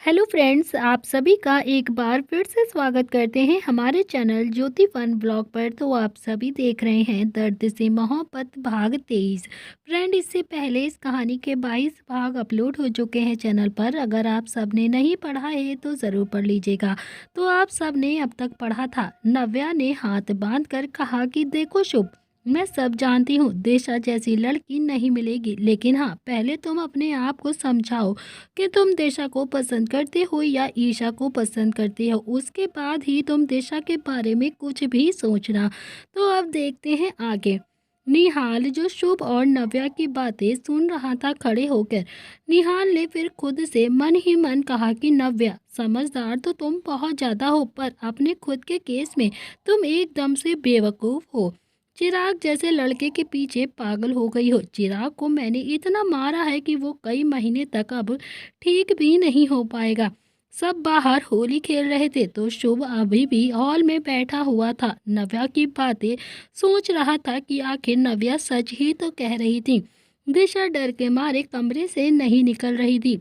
Hello friends, आप सभी का एक बार फिर से स्वागत करते हैं हमारे चैनल ज्योति फन ब्लॉग पर। तो आप सभी देख रहे हैं दर्द से मोहब्बत भाग 23। फ्रेंड, इससे पहले इस कहानी के 22 भाग अपलोड हो चुके हैं चैनल पर। अगर आप सब ने नहीं पढ़ा है तो ज़रूर पढ़ लीजिएगा। तो आप सब ने अब तक पढ़ा था। नव्या ने हाथ बांध कर कहा कि देखो शुभ, मैं सब जानती हूँ, दिशा जैसी लड़की नहीं मिलेगी, लेकिन हाँ, पहले तुम अपने आप को समझाओ कि तुम दिशा को पसंद करते हो या ईशा को पसंद करते हो। उसके बाद ही तुम दिशा के बारे में कुछ भी सोचना। तो अब देखते हैं आगे। निहाल, जो शुभ और नव्या की बातें सुन रहा था खड़े होकर, निहाल ने फिर खुद से मन ही मन कहा कि नव्या, समझदार तो तुम बहुत ज़्यादा हो, पर अपने खुद के केस में तुम एकदम से बेवकूफ़ हो। चिराग जैसे लड़के के पीछे पागल हो गई हो। चिराग को मैंने इतना मारा है कि वो कई महीने तक अब ठीक भी नहीं हो पाएगा। सब बाहर होली खेल रहे थे तो शुभ अभी भी हॉल में बैठा हुआ था। नव्या की बातें सोच रहा था कि आखिर नव्या सच ही तो कह रही थी। दिशा डर के मारे कमरे से नहीं निकल रही थी।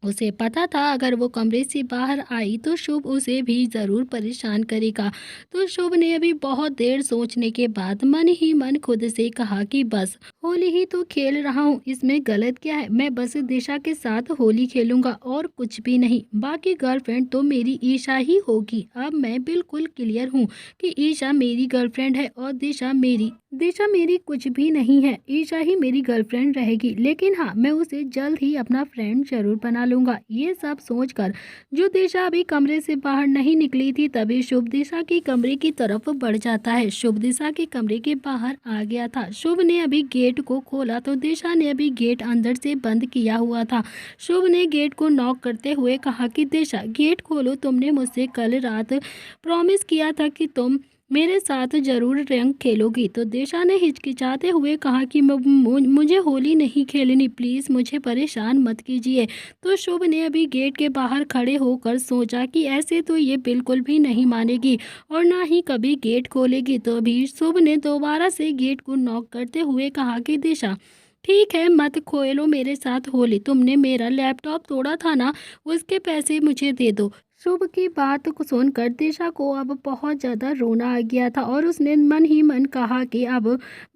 उसे पता था अगर वो कमरे से बाहर आई तो शुभ उसे भी ज़रूर परेशान करेगा। तो शुभ ने अभी बहुत देर सोचने के बाद मन ही मन खुद से कहा कि बस होली ही तो खेल रहा हूँ, इसमें गलत क्या है। मैं बस दिशा के साथ होली खेलूंगा और कुछ भी नहीं। बाकी गर्लफ्रेंड तो मेरी ईशा ही होगी। अब मैं बिल्कुल क्लियर हूँ कि ईशा मेरी गर्लफ्रेंड है और दिशा मेरी कुछ भी नहीं है। ईशा ही मेरी गर्लफ्रेंड रहेगी, लेकिन हाँ, मैं उसे जल्द ही अपना फ्रेंड जरूर बना लूंगा। ये सब सोचकर जो दिशा अभी कमरे से बाहर नहीं निकली थी, तभी शुभ दिशा के कमरे की तरफ बढ़ जाता है। शुभ दिशा के कमरे के बाहर आ गया था। शुभ ने अभी गेट को खोला तो दिशा ने अभी गेट अंदर से बंद किया हुआ था। शुभ ने गेट को नॉक करते हुए कहा कि दिशा, गेट खोलो, तुमने मुझसे कल रात प्रॉमिस किया था कि तुम मेरे साथ जरूर रंग खेलोगी। तो दिशा ने हिचकिचाते हुए कहा कि मुझे होली नहीं खेलनी, प्लीज़ मुझे परेशान मत कीजिए। तो शुभ ने अभी गेट के बाहर खड़े होकर सोचा कि ऐसे तो ये बिल्कुल भी नहीं मानेगी और ना ही कभी गेट खोलेगी। तो अभी शुभ ने दोबारा से गेट को नॉक करते हुए कहा कि दिशा, ठीक है, मत खोलो मेरे साथ होली। तुमने मेरा लैपटॉप तोड़ा था ना, उसके पैसे मुझे दे दो। शुभ की बात को सुनकर दिशा को अब बहुत ज़्यादा रोना आ गया था और उसने मन ही मन कहा कि अब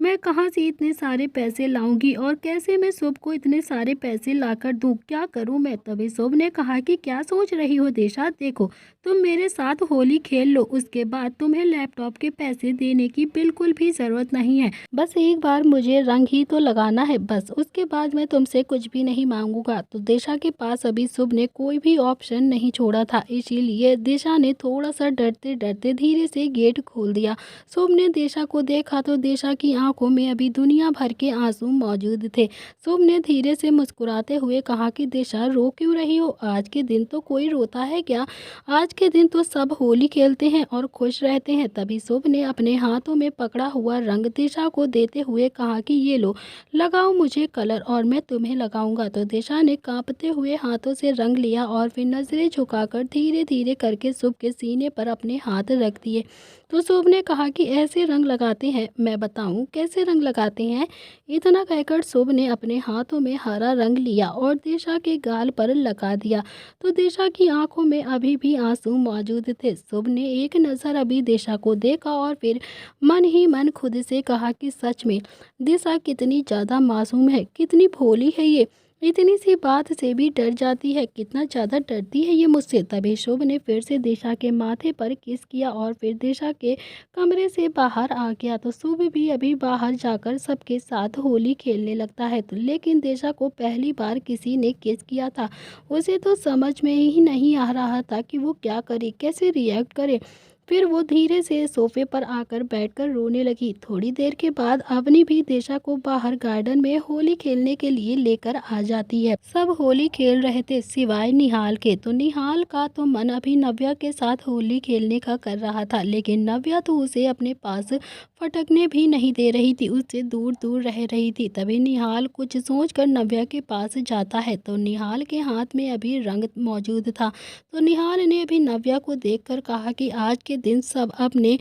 मैं कहाँ से इतने सारे पैसे लाऊंगी और कैसे मैं शुभ को इतने सारे पैसे लाकर दूँ, क्या करूँ मैं। तभी शुभ ने कहा कि क्या सोच रही हो दिशा, देखो तुम मेरे साथ होली खेल लो, उसके बाद तुम्हें लैपटॉप के पैसे देने की बिल्कुल भी ज़रूरत नहीं है। बस एक बार मुझे रंग ही तो लगाना है, बस उसके बाद मैं तुमसे कुछ भी नहीं मांगूंगा। तो दिशा के पास अभी शुभ ने कोई भी ऑप्शन नहीं छोड़ा था, इसीलिए दिशा ने थोड़ा सा डरते डरते धीरे से गेट खोल दिया। शुभ ने दिशा को देखा तो दिशा की आंखों में अभी दुनिया भर के आंसू मौजूद थे। शुभ ने धीरे से मुस्कुराते हुए कहा कि दिशा, रो क्यों रही हो? आज के दिन तो कोई रोता है क्या? आज के दिन तो सब होली खेलते हैं और खुश रहते हैं। तभी शुभ ने अपने हाथों में पकड़ा हुआ रंग दिशा को देते हुए कहा कि ये लो, लगाओ मुझे कलर और मैं तुम्हें लगाऊंगा। तो दिशा ने कांपते हुए हाथों से रंग लिया और फिर नजरें झुकाकर धीरे धीरे करके शुभ के सीने पर अपने हाथ रख दिए। तो शुभ ने कहा कि ऐसे रंग लगाते हैं, मैं बताऊं कैसे रंग लगाते हैं? इतना कहकर शुभ ने अपने हाथों में हरा रंग लिया और दिशा के गाल पर लगा दिया। तो दिशा की आंखों में अभी भी आंसू मौजूद थे। शुभ ने एक नज़र अभी दिशा को देखा और फिर मन ही मन खुद से कहा कि सच में दिशा कितनी ज़्यादा मासूम है, कितनी भोली है ये, इतनी सी बात से भी डर जाती है, कितना ज़्यादा डरती है ये मुझसे। तभी शुभ ने फिर से दिशा के माथे पर किस किया और फिर दिशा के कमरे से बाहर आ गया। तो शुभ भी अभी बाहर जाकर सबके साथ होली खेलने लगता है। तो लेकिन दिशा को पहली बार किसी ने किस किया था, उसे तो समझ में ही नहीं आ रहा था कि वो क्या करे, कैसे रिएक्ट करे। फिर वो धीरे से सोफे पर आकर बैठकर रोने लगी। थोड़ी देर के बाद अवनी भी दिशा को बाहर गार्डन में होली खेलने के लिए लेकर आ जाती है। सब होली खेल रहे थे सिवाय निहाल के। तो निहाल का तो मन अभी नव्या के साथ होली खेलने का कर रहा था, लेकिन नव्या तो उसे अपने पास फटकने भी नहीं दे रही थी, उससे दूर दूर रह रही थी। तभी निहाल कुछ सोचकर नव्या के पास जाता है तो निहाल के हाथ में अभी रंग मौजूद था। तो निहाल ने अभी नव्या को देखकर कहा कि आज के दिन सब अपने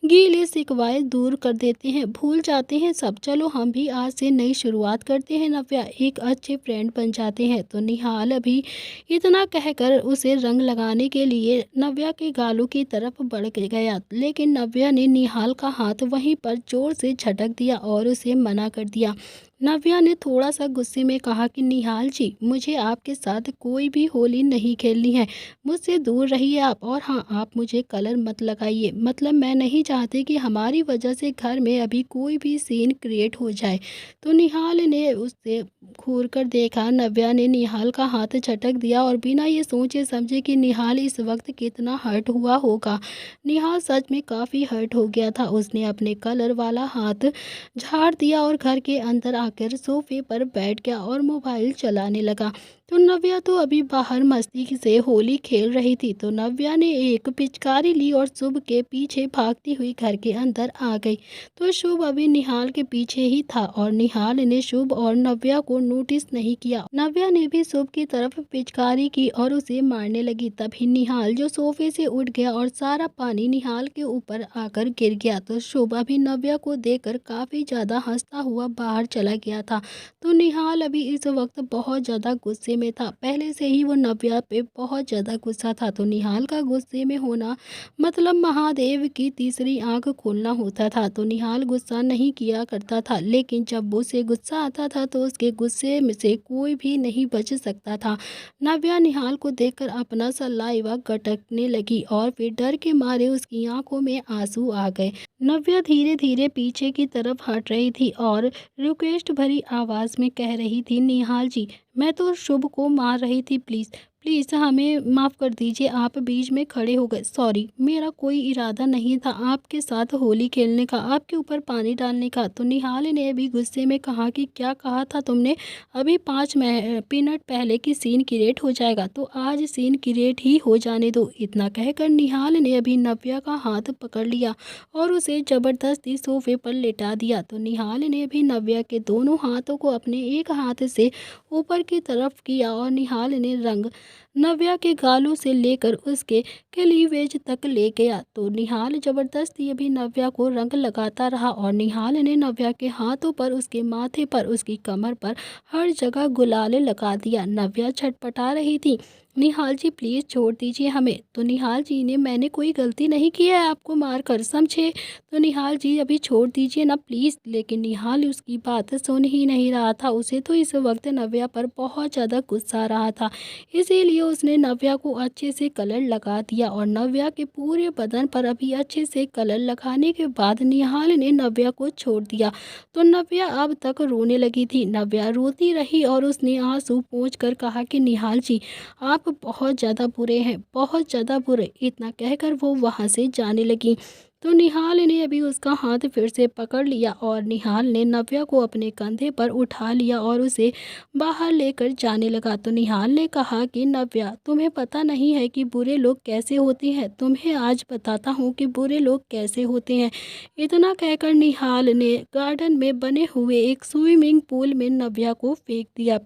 गीले शिकवाए दूर कर देते हैं, भूल जाते हैं सब। चलो हम भी आज से नई शुरुआत करते हैं नव्या, एक अच्छे फ्रेंड बन जाते हैं। तो निहाल अभी इतना कहकर उसे रंग लगाने के लिए नव्या के गालों की तरफ बढ़ गया, लेकिन नव्या ने निहाल का हाथ वहीं पर जोर से झटक दिया और उसे मना कर दिया। नव्या ने थोड़ा सा गुस्से में कहा कि निहाल जी, मुझे आपके साथ कोई भी होली नहीं खेलनी है, मुझसे दूर रहिए आप। और हाँ, आप मुझे कलर मत लगाइए, मतलब मैं नहीं चाहती कि हमारी वजह से घर में अभी कोई भी सीन क्रिएट हो जाए। तो निहाल ने उससे घूर कर देखा। नव्या ने निहाल का हाथ झटक दिया और बिना ये सोचे समझे कि निहाल इस वक्त कितना हर्ट हुआ होगा, निहाल सच में काफ़ी हर्ट हो गया था। उसने अपने कलर वाला हाथ झाड़ दिया और घर के अंदर आकर सोफे पर बैठ गया और मोबाइल चलाने लगा। तो नव्या तो अभी बाहर मस्ती से होली खेल रही थी। तो नव्या ने एक पिचकारी ली और शुभ के पीछे भागती हुई घर के अंदर आ गई। तो शुभ अभी निहाल के पीछे ही था और निहाल ने शुभ और नव्या को नोटिस नहीं किया। नव्या ने भी शुभ की तरफ पिचकारी की और उसे मारने लगी। तभी निहाल जो सोफे से उठ गया और सारा पानी निहाल के ऊपर आकर गिर गया। तो शुभ अभी नव्या को देखकर काफी ज्यादा हंसता हुआ बाहर चला गया था। तो निहाल अभी इस वक्त बहुत ज़्यादा गुस्से में था, पहले से ही वो नव्या पे बहुत ज़्यादा गुस्सा था। तो निहाल का गुस्से में होना मतलब महादेव की तीसरी आंख खोलना होता था। तो निहाल गुस्सा नहीं किया करता था, लेकिन जब उसे गुस्सा आता था तो उसके गुस्से में से कोई भी नहीं बच सकता था। नव्या निहाल को देखकर अपना सलाइवा गटकने लगी और फिर डर के मारे उसकी आंखों में आंसू आ गए। नव्या धीरे धीरे पीछे की तरफ हट रही थी और रिक्वेस्ट भरी आवाज़ में कह रही थी, निहाल जी, मैं तो शुभ को मार रही थी, प्लीज़ प्लीज़ हमें माफ़ कर दीजिए। आप बीच में खड़े हो गए, सॉरी, मेरा कोई इरादा नहीं था आपके साथ होली खेलने का, आपके ऊपर पानी डालने का। तो निहाल ने अभी गुस्से में कहा कि क्या कहा था तुमने, अभी 5 मिनट पहले की सीन क्रिएट हो जाएगा, तो आज सीन क्रिएट ही हो जाने दो। इतना कहकर निहाल ने अभी नव्या का हाथ पकड़ लिया और उसे जबरदस्ती सोफे पर लेटा दिया। तो निहाल ने भी नव्या के दोनों हाथों को अपने एक हाथ से ऊपर की तरफ किया और निहाल ने रंग नव्या के गालों से लेकर उसके क्लीवेज तक ले गया। तो निहाल जबरदस्ती अभी नव्या को रंग लगाता रहा और निहाल ने नव्या के हाथों पर, उसके माथे पर, उसकी कमर पर हर जगह गुलाल लगा दिया। नव्या छटपटा रही थी, निहाल जी प्लीज़ छोड़ दीजिए हमें। तो निहाल जी ने, मैंने कोई गलती नहीं की है आपको मारकर, समझे, तो निहाल जी अभी छोड़ दीजिए ना प्लीज़। लेकिन निहाल उसकी बात सुन ही नहीं रहा था, उसे तो इस वक्त नव्या पर बहुत ज़्यादा गुस्सा आ रहा था। इसीलिए उसने नव्या को अच्छे से कलर लगा दिया और नव्या के पूरे बदन पर अभी अच्छे से कलर लगाने के बाद निहाल ने नव्या को छोड़ दिया। तो नव्या अब तक रोने लगी थी। नव्या रोती रही और उसने आंसू पोंछ कर कहा कि निहाल जी, आप बहुत ज़्यादा बुरे हैं, बहुत ज़्यादा बुरे। इतना कहकर वो वहाँ से जाने लगी। तो निहाल ने अभी उसका हाथ फिर से पकड़ लिया और निहाल ने नव्या को अपने कंधे पर उठा लिया और उसे बाहर लेकर जाने लगा। तो निहाल ने कहा कि नव्या, तुम्हें पता नहीं है कि बुरे लोग कैसे होते हैं, तुम्हें आज बताता हूँ कि बुरे लोग कैसे होते हैं। इतना कहकर निहाल ने गार्डन में बने हुए एक स्विमिंग पूल में नव्या को फेंक दिया।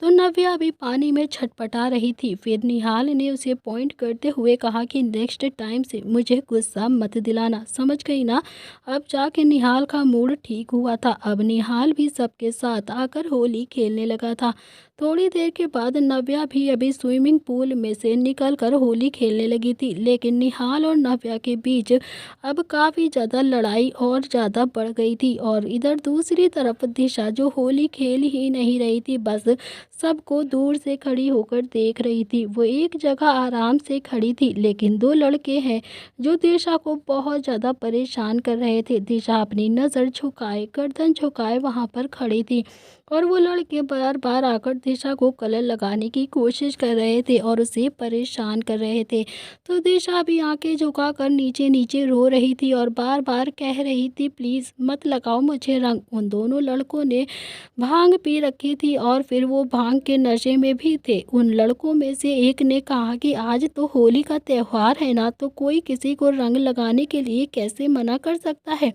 तो नव्या अभी पानी में छटपटा रही थी। फिर निहाल ने उसे पॉइंट करते हुए कहा कि नेक्स्ट टाइम से मुझे गुस्सा मत दिलाना, समझ गई ना। अब जाके निहाल का मूड ठीक हुआ था। अब निहाल भी सबके साथ आकर होली खेलने लगा था। थोड़ी देर के बाद नव्या भी अभी स्विमिंग पूल में से निकलकर होली खेलने लगी थी, लेकिन निहाल और नव्या के बीच अब काफ़ी ज़्यादा लड़ाई और ज़्यादा बढ़ गई थी। और इधर दूसरी तरफ दिशा जो होली खेल ही नहीं रही थी, बस सबको दूर से खड़ी होकर देख रही थी। वो एक जगह आराम से खड़ी थी, लेकिन दो लड़के हैं जो दिशा को बहुत ज़्यादा परेशान कर रहे थे। दिशा अपनी नज़र झुकाए, गर्दन झुकाए वहाँ पर खड़ी थी और वो लड़के बार बार आकर दिशा को कलर लगाने की कोशिश कर रहे थे और उसे परेशान कर रहे थे। तो दिशा भी आंखें झुकाकर नीचे नीचे रो रही थी और बार बार कह रही थी, प्लीज़ मत लगाओ मुझे रंग। उन दोनों लड़कों ने भांग पी रखी थी और फिर वो भांग भांग के नशे में भी थे। उन लड़कों में से एक ने कहा कि आज तो होली का त्यौहार है ना, तो कोई किसी को रंग लगाने के लिए कैसे मना कर सकता है।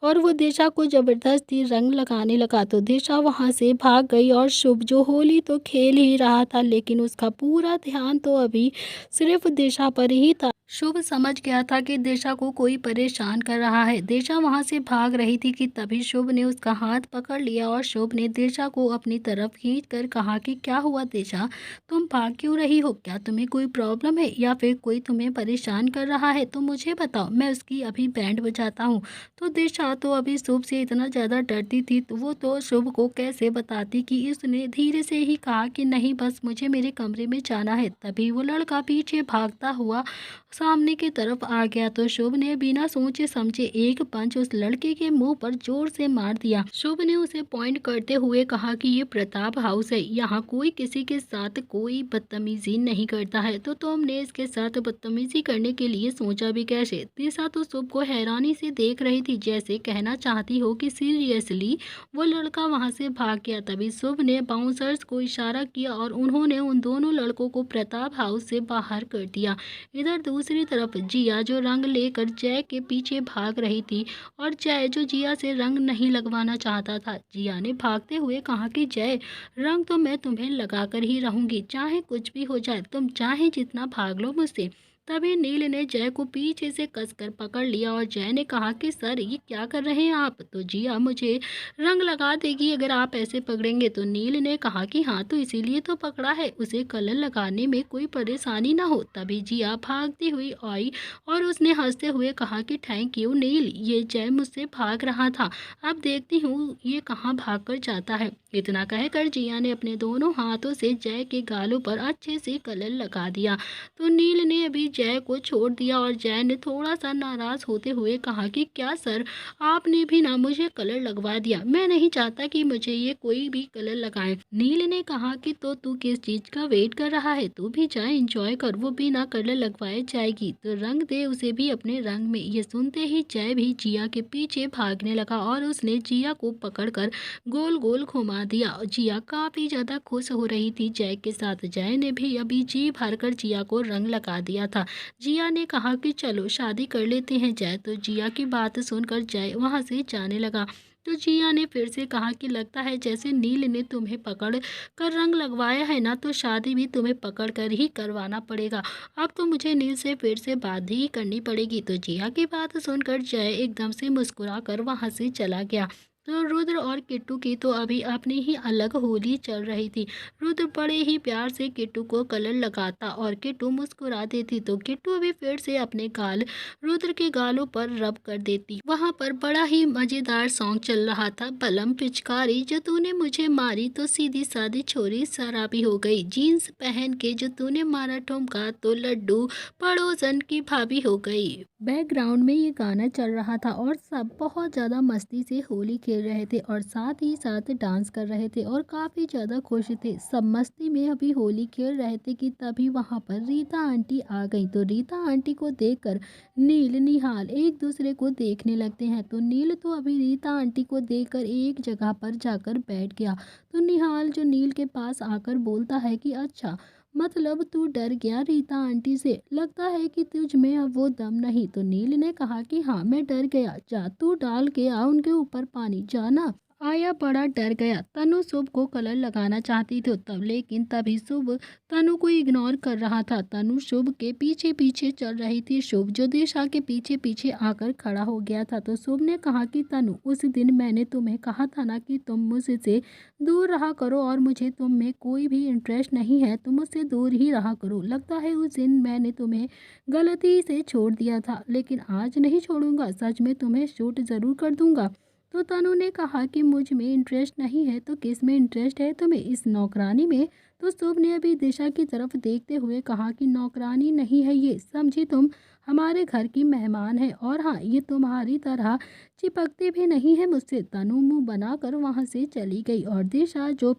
और वो दिशा को जबरदस्ती रंग लगाने लगा तो दिशा वहां से भाग गई। और शुभ जो होली तो खेल ही रहा था, लेकिन उसका पूरा ध्यान तो अभी सिर्फ दिशा पर ही था। शुभ समझ गया था कि दिशा को कोई परेशान कर रहा है। दिशा वहां से भाग रही थी कि तभी शुभ ने उसका हाथ पकड़ लिया और शुभ ने दिशा को अपनी तरफ खींच कर कहा कि क्या हुआ दिशा, तुम भाग क्यों रही हो? क्या तुम्हें कोई प्रॉब्लम है या फिर कोई तुम्हें परेशान कर रहा है? तो मुझे बताओ, मैं उसकी अभी बैंड बजाता हूँ। तो दिशा तो अभी शुभ से इतना ज़्यादा डरती थी, तो वो तो शुभ को कैसे बताती कि इसने धीरे से ही कहा कि नहीं, बस मुझे मेरे कमरे में जाना है। तभी वो लड़का पीछे भागता हुआ सामने की तरफ आ गया तो शुभ ने बिना सोचे समझे एक पंच उस लड़के के मुंह पर जोर से मार दिया। शुभ ने उसे पॉइंट करते हुए कहा कि ये प्रताप हाउस है, यहाँ कोई किसी के साथ कोई बदतमीजी नहीं करता है, तो तुमने इसके साथ बदतमीजी करने के लिए सोचा भी कैसे? दिशा तो शुभ को हैरानी से देख रही थी, जैसे कहना चाहती हो कि सीरियसली। वो लड़का वहां से भाग गया। तभी शुभ ने बाउंसर्स को इशारा किया और उन्होंने उन दोनों लड़कों को प्रताप हाउस से बाहर कर दिया। इधर दूसरी तरफ जिया जो रंग लेकर जय के पीछे भाग रही थी, और जय जो जिया से रंग नहीं लगवाना चाहता था। जिया ने भागते हुए कहा कि जय, रंग तो मैं तुम्हें लगा कर ही रहूंगी, चाहे कुछ भी हो जाए, तुम चाहे जितना भाग लो मुझसे। तभी नील ने जय को पीछे से कसकर पकड़ लिया और जय ने कहा कि सर, ये क्या कर रहे हैं आप? तो जिया मुझे रंग लगा देगी अगर आप ऐसे पकड़ेंगे। तो नील ने कहा कि हाँ, तो इसीलिए तो पकड़ा है, उसे कलर लगाने में कोई परेशानी ना हो। तभी जिया भागती हुई आई और उसने हंसते हुए कहा कि थैंक यू नील, ये जय मुझसे भाग रहा था, अब देखती हूँ ये कहाँ भाग कर जाता है। इतना कहकर जिया ने अपने दोनों हाथों से जय के गालों पर अच्छे से कलर लगा दिया। तो नील ने अभी जय को छोड़ दिया और जय ने थोड़ा सा नाराज होते हुए कहा कि क्या सर, आपने भी ना मुझे कलर लगवा दिया, मैं नहीं चाहता कि मुझे ये कोई भी कलर लगाए। नील ने कहा कि तो तू किस चीज का वेट कर रहा है, तू भी जा एंजॉय कर, वो बिना कलर लगवाए जाएगी, तो रंग दे उसे भी अपने रंग में। ये सुनते ही जय भी जिया के पीछे भागने लगा और उसने जिया को पकड़कर गोल गोल घुमा दिया। जिया काफी ज्यादा खुश हो रही थी जय के साथ। जय ने भी अभी जी भरकर जिया को रंग लगा दिया था। जिया ने कहा कि चलो शादी कर लेते हैं जय। तो जिया की बात सुनकर जय वहां से जाने लगा। तो जिया ने फिर से कहा कि लगता है जैसे नील ने तुम्हें पकड़ कर रंग लगवाया है ना, तो शादी भी तुम्हें पकड़ कर ही करवाना पड़ेगा। अब तो मुझे नील से फिर से बात ही करनी पड़ेगी। तो जिया की बात सुनकर जय एकदम से मुस्कुरा कर वहां से चला गया। तो रुद्र और किट्टू की तो अभी अपनी ही अलग होली चल रही थी। रुद्र बड़े ही प्यार से किट्टू को कलर लगाता और किट्टू मुस्कुरा देती। तो किट्टू अभी फिर से अपने गाल रुद्र के गालों पर रब कर देती। वहां पर बड़ा ही मजेदार सॉन्ग चल रहा था, बलम पिचकारी जो तूने मुझे मारी तो सीधी सादी छोरी शराबी हो गई, जीन्स पहन के जो तूने मारा ठुमका तो लड्डू पड़ोसन की भाभी हो गई। बैकग्राउंड में ये गाना चल रहा था और सब बहुत ज़्यादा मस्ती से होली खेल रहे थे और साथ ही साथ डांस कर रहे थे और काफ़ी ज़्यादा खुश थे। सब मस्ती में अभी होली खेल रहे थे कि तभी वहाँ पर रीता आंटी आ गई। तो रीता आंटी को देखकर नील निहाल एक दूसरे को देखने लगते हैं। तो नील तो अभी रीता आंटी को देखकर एक जगह पर जाकर बैठ गया। तो निहाल जो नील के पास आकर बोलता है कि अच्छा, मतलब तू डर गया रीता आंटी से, लगता है कि तुझ में अब वो दम नहीं। तो नील ने कहा कि हाँ, मैं डर गया, जा तू डाल के आ उनके ऊपर पानी, जाना। आया बड़ा डर गया। तनु शुभ को कलर लगाना चाहती थी तब, लेकिन तभी शुभ तनु को इग्नोर कर रहा था। तनु शुभ के पीछे पीछे चल रही थी। शुभ जो दिशा के पीछे पीछे आकर खड़ा हो गया था। तो शुभ ने कहा कि तनु, उस दिन मैंने तुम्हें कहा था ना कि तुम मुझसे दूर रहा करो और मुझे तुम में कोई भी इंटरेस्ट नहीं है, तुम मुझसे दूर ही रहा करो। लगता है उस दिन मैंने तुम्हें गलती से छोड़ दिया था, लेकिन आज नहीं छोड़ूंगा, सच में तुम्हें शूट ज़रूर कर दूंगा। तो तनु ने कहा कि मुझ में इंटरेस्ट नहीं है, तो किस में इंटरेस्ट है तुम्हें, इस नौकरानी में? तो शुभ ने अभी दिशा की तरफ देखते हुए कहा कि नौकरानी नहीं है ये, समझी तुम हमारे घर की मेहमान है, और हाँ, ये तुम्हारी तरह चिपकते भी नहीं है मुझसे। तनु मुंह बनाकर वहां से चली गई और दिशा जो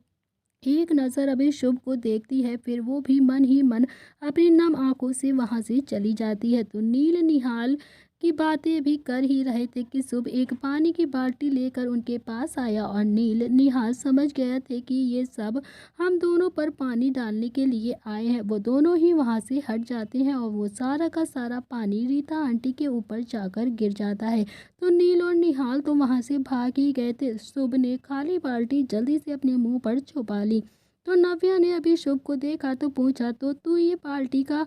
एक नज़र अभी शुभ को देखती है, फिर वो भी मन ही मन अपनी नम आंखों से वहां से चली जाती है। तो नील निहाल की बातें अभी कर ही रहे थे कि शुभ एक पानी की बाल्टी लेकर उनके पास आया और निहाल समझ गया थे कि ये सब हम दोनों पर पानी डालने के लिए आए हैं। वो दोनों ही वहाँ से हट जाते हैं और वो सारा का सारा पानी रीता आंटी के ऊपर जाकर गिर जाता है। तो नील और निहाल तो वहाँ से भाग ही गए थे। शुभ ने खाली बाल्टी जल्दी से अपने मुंह पर छुपा ली। तो नव्या ने अभी शुभ को देखा तो पूछा, तो तू ये बाल्टी का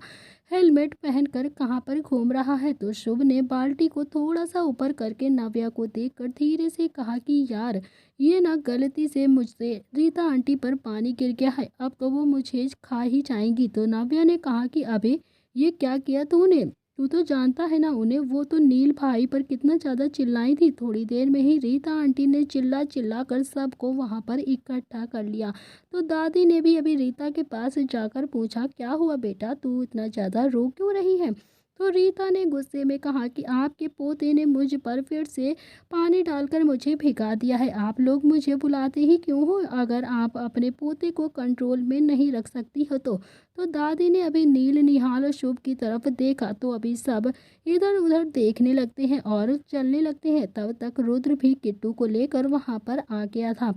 हेलमेट पहनकर कहाँ पर घूम रहा है? तो शुभ ने बाल्टी को थोड़ा सा ऊपर करके नव्या को देखकर धीरे से कहा कि यार, ये ना गलती से मुझसे रीता आंटी पर पानी गिर गया है, अब तो वो मुझे खा ही जाएंगी। तो नव्या ने कहा कि अबे ये क्या किया तूने? तू तो जानता है ना उन्हें, वो तो नील भाई पर कितना ज़्यादा चिल्लाई थी। थोड़ी देर में ही रीता आंटी ने चिल्ला चिल्ला कर सबको वहाँ पर इकट्ठा कर लिया। तो दादी ने भी अभी रीता के पास जाकर पूछा, क्या हुआ बेटा, तू इतना ज़्यादा रो क्यों रही है? तो रीता ने गुस्से में कहा कि आपके पोते ने मुझ पर फिर से पानी डालकर मुझे भिगा दिया है। आप लोग मुझे बुलाते ही क्यों हो अगर आप अपने पोते को कंट्रोल में नहीं रख सकती हो तो दादी ने अभी नील, निहाल और शुभ की तरफ देखा तो अभी सब इधर उधर देखने लगते हैं और चलने लगते हैं। तब तक रुद्र भी किट्टू को लेकर वहां पर आ गया था।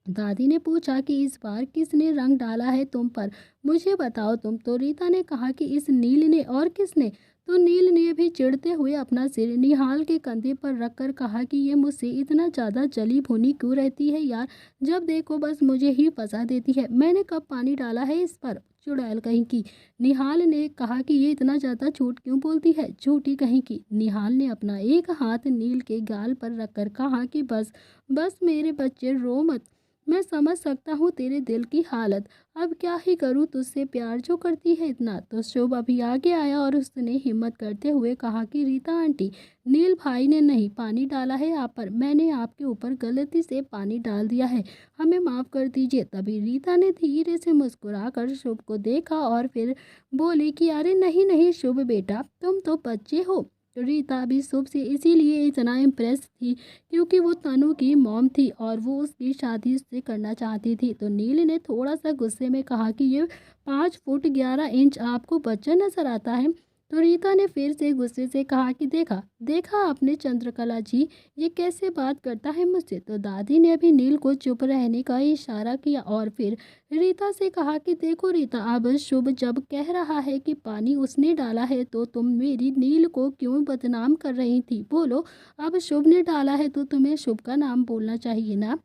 दादी ने पूछा कि इस बार किसने रंग डाला है तुम पर, मुझे बताओ तुम। तो रीता ने कहा कि इस नील ने, और किसने? तो नील ने भी चिढ़ते हुए अपना सिर निहाल के कंधे पर रखकर कहा कि ये मुझसे इतना ज़्यादा जली भुनी क्यों रहती है यार, जब देखो बस मुझे ही फंसा देती है। मैंने कब पानी डाला है इस पर, चुड़ैल कहीं की। निहाल ने कहा कि ये इतना ज़्यादा झूठ क्यों बोलती है, झूठी कहीं की। निहाल ने अपना एक हाथ नील के गाल पर रखकर कहा कि बस बस मेरे बच्चे रो मत, मैं समझ सकता हूँ तेरे दिल की हालत, अब क्या ही करूँ, तुझसे प्यार जो करती है इतना। तो शुभ अभी आगे आया और उसने हिम्मत करते हुए कहा कि रीता आंटी, नील भाई ने नहीं पानी डाला है आप पर, मैंने आपके ऊपर गलती से पानी डाल दिया है, हमें माफ़ कर दीजिए। तभी रीता ने धीरे से मुस्कुराकर शुभ को देखा और फिर बोली कि अरे नहीं नहीं शुभ बेटा, तुम तो बच्चे हो। रीता भी शुभ से इसीलिए इतना इम्प्रेस थी क्योंकि वो तनु की मॉम थी और वो उसकी शादी उससे करना चाहती थी। तो नील ने थोड़ा सा गुस्से में कहा कि ये 5 फुट 11 इंच आपको बच्चा नजर आता है? तो रीता ने फिर से गुस्से से कहा कि देखा देखा आपने चंद्रकला जी, ये कैसे बात करता है मुझसे। तो दादी ने अभी नील को चुप रहने का इशारा किया और फिर रीता से कहा कि देखो रीता, अब शुभ जब कह रहा है कि पानी उसने डाला है तो तुम मेरी नील को क्यों बदनाम कर रही थी, बोलो। अब शुभ ने डाला है तो तुम्हें शुभ का नाम बोलना चाहिए ना।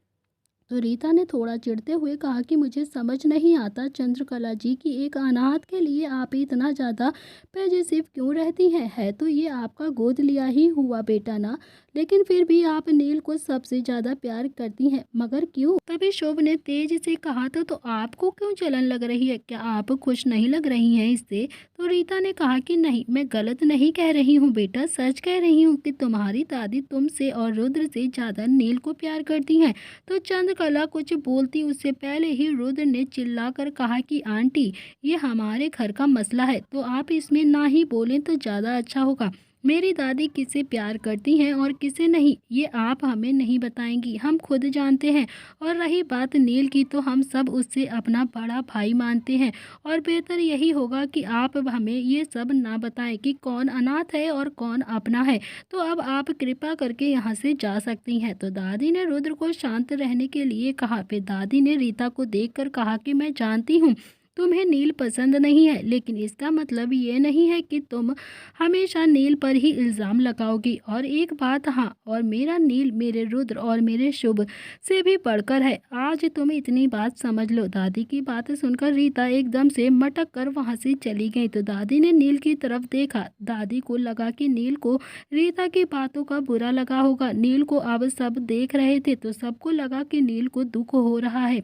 तो रीता ने थोड़ा चिढ़ते हुए कहा कि मुझे समझ नहीं आता चंद्रकला जी की एक अनाथ के लिए आप इतना ज़्यादा पॉजिटिव क्यों रहती हैं, है तो ये आपका गोद लिया ही हुआ बेटा ना, लेकिन फिर भी आप नील को सबसे ज़्यादा प्यार करती हैं, मगर क्यों? तभी शुभ ने तेज से कहा तो आपको क्यों जलन लग रही है, क्या आप खुश नहीं लग रही हैं इससे? तो रीता ने कहा कि नहीं, मैं गलत नहीं कह रही हूँ बेटा, सच कह रही हूँ कि तुम्हारी दादी तुमसे और रुद्र से ज़्यादा नील को प्यार करती हैं। तो चंद्रकला कुछ बोलती उससे पहले ही रुद्र ने चिल्लाकर कहा कि आंटी, ये हमारे घर का मसला है तो आप इसमें ना ही बोलें तो ज़्यादा अच्छा होगा। मेरी दादी किसे प्यार करती हैं और किसे नहीं, ये आप हमें नहीं बताएंगी, हम खुद जानते हैं। और रही बात नील की, तो हम सब उससे अपना बड़ा भाई मानते हैं और बेहतर यही होगा कि आप हमें ये सब ना बताएं कि कौन अनाथ है और कौन अपना है। तो अब आप कृपा करके यहाँ से जा सकती हैं। तो दादी ने रुद्र को शांत रहने के लिए कहा। फिर दादी ने रीता को देखकर कहा कि मैं जानती हूँ तुम्हें नील पसंद नहीं है, लेकिन इसका मतलब ये नहीं है कि तुम हमेशा नील पर ही इल्ज़ाम लगाओगी। और एक बात हाँ, और मेरा नील मेरे रुद्र और मेरे शुभ से भी बढ़कर है, आज तुम इतनी बात समझ लो। दादी की बात सुनकर रीता एकदम से मटक कर वहाँ से चली गई। तो दादी ने नील की तरफ देखा। दादी को लगा कि नील को रीता की बातों का बुरा लगा होगा। नील को अब सब देख रहे थे तो सबको लगा कि नील को दुख हो रहा है।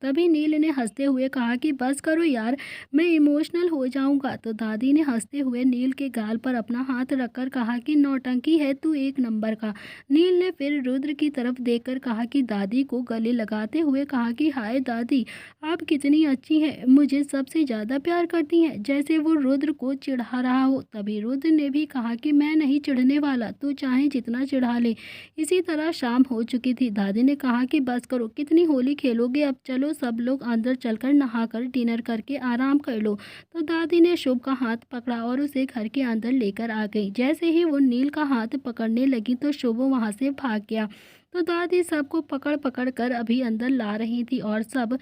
तभी नील ने हंसते हुए कहा कि बस करो यार, मैं इमोशनल हो जाऊंगा। तो दादी ने हंसते हुए नील के गाल पर अपना हाथ रखकर कहा कि नौटंकी है तू एक नंबर का। नील ने फिर रुद्र की तरफ देखकर कहा कि दादी को गले लगाते हुए कहा कि हाय दादी, आप कितनी अच्छी हैं, मुझे सबसे ज़्यादा प्यार करती हैं, जैसे वो रुद्र को चिढ़ा रहा हो। तभी रुद्र ने भी कहा कि मैं नहीं चिढ़ने वाला, तू चाहे जितना चिढ़ा ले। इसी तरह शाम हो चुकी थी। दादी ने कहा कि बस करो, कितनी होली खेलोगे, अब चलो सब लोग अंदर चलकर नहाकर डिनर करके आराम कर लो। तो दादी ने शुभ का हाथ पकड़ा और उसे घर के अंदर लेकर आ गई। जैसे ही वो नील का हाथ पकड़ने लगी तो शुभ वहाँ से भाग गया। तो दादी सबको पकड़ पकड़ कर अभी अंदर ला रही थी और सब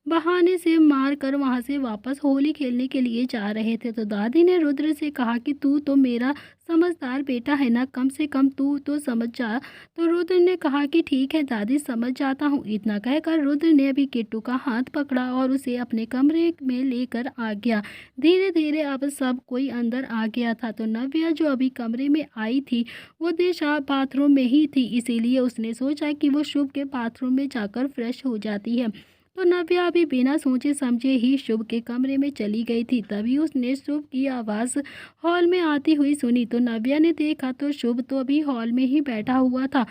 बहाने से मार कर वहाँ से वापस होली खेलने के लिए जा रहे थे। तो दादी ने रुद्र से कहा कि तू तो मेरा समझदार बेटा है ना, कम से कम तू तो समझ जा। तो रुद्र ने कहा कि ठीक है दादी, समझ जाता हूँ। इतना कहकर रुद्र ने अभी किट्टू का हाथ पकड़ा और उसे अपने कमरे में लेकर आ गया। धीरे धीरे अब सब कोई अंदर आ गया था। तो नव्या जो अभी कमरे में आई थी वो दिशा बाथरूम में ही थी, इसीलिए उसने सोचा कि वो शुभ के बाथरूम में जाकर फ्रेश हो जाती है। तो नव्या अभी बिना सोचे समझे ही शुभ के कमरे में चली गई थी। तभी उसने शुभ की आवाज़ हॉल में आती हुई सुनी। तो नव्या ने देखा तो शुभ तो अभी हॉल में ही बैठा हुआ था,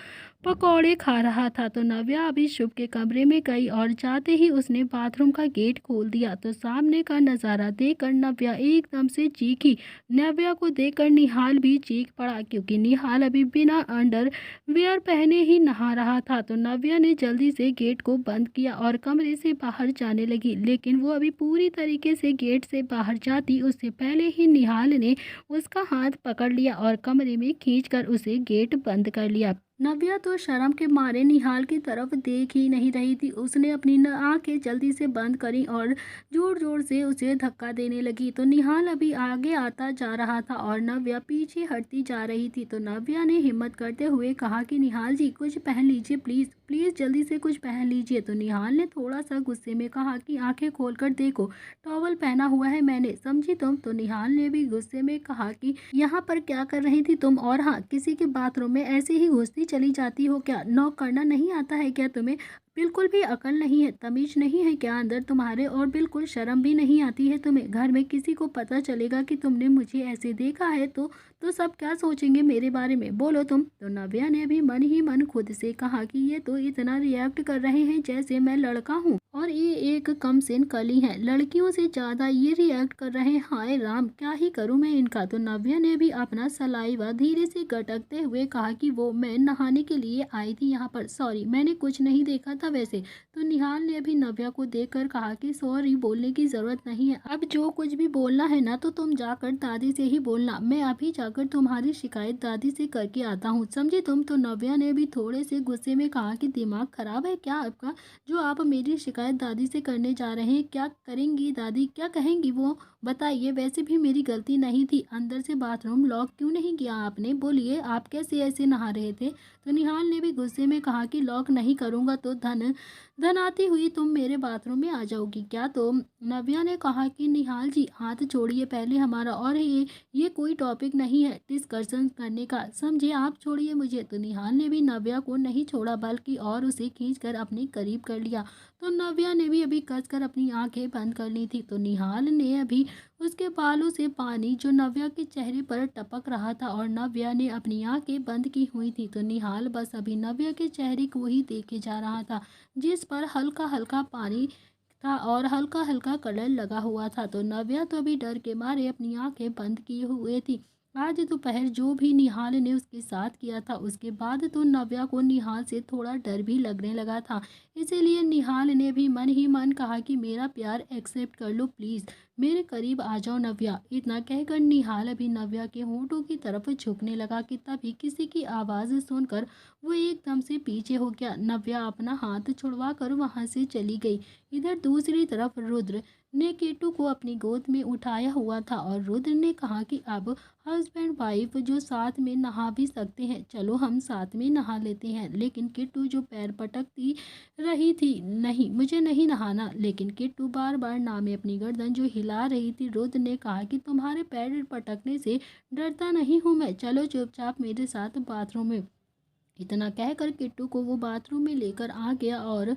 पकौड़े खा रहा था। तो नव्या अभी शुभ के कमरे में गई और जाते ही उसने बाथरूम का गेट खोल दिया। तो सामने का नज़ारा देखकर नव्या एकदम से चीखी। नव्या को देखकर निहाल भी चीख पड़ा, क्योंकि निहाल अभी बिना अंडरवियर पहने ही नहा रहा था। तो नव्या ने जल्दी से गेट को बंद किया और कमरे से बाहर जाने लगी, लेकिन वो अभी पूरी तरीके से गेट से बाहर जाती उससे पहले ही निहाल ने उसका हाथ पकड़ लिया और कमरे में खींचकर उसे गेट बंद कर लिया। नव्या तो शर्म के मारे निहाल की तरफ देख ही नहीं रही थी। उसने अपनी आंखें जल्दी से बंद करी और जोर जोर से उसे धक्का देने लगी। तो निहाल अभी आगे आता जा रहा था और नव्या पीछे हटती जा रही थी। तो नव्या ने हिम्मत करते हुए कहा कि निहाल जी, कुछ पहन लीजिए प्लीज़ प्लीज़, जल्दी से कुछ पहन लीजिए। तो निहाल ने थोड़ा सा गुस्से में कहा कि आंखें खोलकर देखो, टॉवल पहना हुआ है मैंने, समझी तुम। तो निहाल ने भी गुस्से में कहा कि यहाँ पर क्या कर रही थी तुम, और हाँ, किसी के बाथरूम में ऐसे ही घुसती चली जाती हो क्या? नॉक करना नहीं आता है क्या तुम्हें? बिल्कुल भी अकल नहीं है, तमीज नहीं है क्या अंदर तुम्हारे? और बिल्कुल शर्म भी नहीं आती है तुम्हें? घर में किसी को पता चलेगा कि तुमने मुझे ऐसे देखा है तो सब क्या सोचेंगे मेरे बारे में, बोलो तुम। तो नव्या ने भी मन ही मन खुद से कहा कि ये तो इतना रिएक्ट कर रहे हैं जैसे मैं लड़का हूँ और ये एक कम सिन कली है, लड़कियों से ज़्यादा ये रिएक्ट कर रहे हैं। हाय राम, क्या ही करूँ मैं इनका। तो नव्या ने भी अपना सलाइवा धीरे से गटकते हुए कहा कि वो मैं नहाने के लिए आई थी यहाँ पर, सॉरी मैंने कुछ नहीं देखा था वैसे। तो निहाल ने भी नव्या को देखकर कहा कि सॉरी बोलने की ज़रूरत नहीं है, अब जो कुछ भी बोलना है ना तो तुम जाकर दादी से ही बोलना, मैं अभी जाकर तुम्हारी शिकायत दादी से करके आता हूँ, समझे तुम। तो नव्या ने भी थोड़े से गुस्से में कहा कि दिमाग खराब है क्या आपका, जो आप मेरी शिकायत दादी से करने जा रहे हैं? क्या करेंगी दादी, क्या कहेंगी वो बताइए? वैसे भी मेरी गलती नहीं थी, अंदर से बाथरूम लॉक क्यों नहीं किया आपने? बोलिए, आप कैसे ऐसे नहा रहे थे? तो निहाल ने भी गुस्से में कहा कि लॉक नहीं करूँगा तो धन आती हुई तुम मेरे बाथरूम में आ जाओगी क्या? तो नव्या ने कहा कि निहाल जी हाथ छोड़िए पहले हमारा, और ये कोई टॉपिक नहीं है डिस्कशन करने का, समझे आप, छोड़िए मुझे। तो निहाल ने भी नव्या को नहीं छोड़ा बल्कि और उसे खींचकर अपने करीब कर लिया। तो नव्या ने भी अभी कसकर अपनी आंखें बंद कर ली थी। तो निहाल ने अभी उसके बालों से पानी जो नव्या के चेहरे पर टपक रहा था और नव्या ने अपनी आंखें बंद की हुई थी। तो निहाल बस अभी नव्या के चेहरे को ही देखे जा रहा था, जिस पर हल्का हल्का पानी था और हल्का हल्का कलर लगा हुआ था। तो नव्या तो अभी डर के मारे अपनी आंखें बंद किए हुए थी। आज दोपहर जो भी निहाल ने उसके साथ किया था उसके बाद तो नव्या को निहाल से थोड़ा डर भी लगने लगा था। इसीलिए निहाल ने भी मन ही मन कहा कि मेरा प्यार एक्सेप्ट कर लो प्लीज़, मेरे करीब आ जाओ नव्या। इतना कहकर निहाल अभी नव्या के होंठों की तरफ झुकने लगा कि तभी किसी की आवाज़ सुनकर वो एकदम से पीछे हो गया। नव्या अपना हाथ छुड़वा कर वहाँ से चली गई। इधर दूसरी तरफ रुद्र ने किट्टू को अपनी गोद में उठाया हुआ था और रुद्र ने कहा कि अब हस्बैंड वाइफ जो साथ में नहा भी सकते हैं, चलो हम साथ में नहा लेते हैं। लेकिन किट्टू जो पैर पटकती रही थी, नहीं मुझे नहीं नहाना। लेकिन किट्टू बार बार नामे अपनी गर्दन जो हिला रही थी। रुद्र ने कहा कि तुम्हारे पैर पटकने से डरता नहीं हूँ मैं, चलो चुपचाप मेरे साथ बाथरूम में। इतना कहकर किट्टू को वो बाथरूम में लेकर आ गया और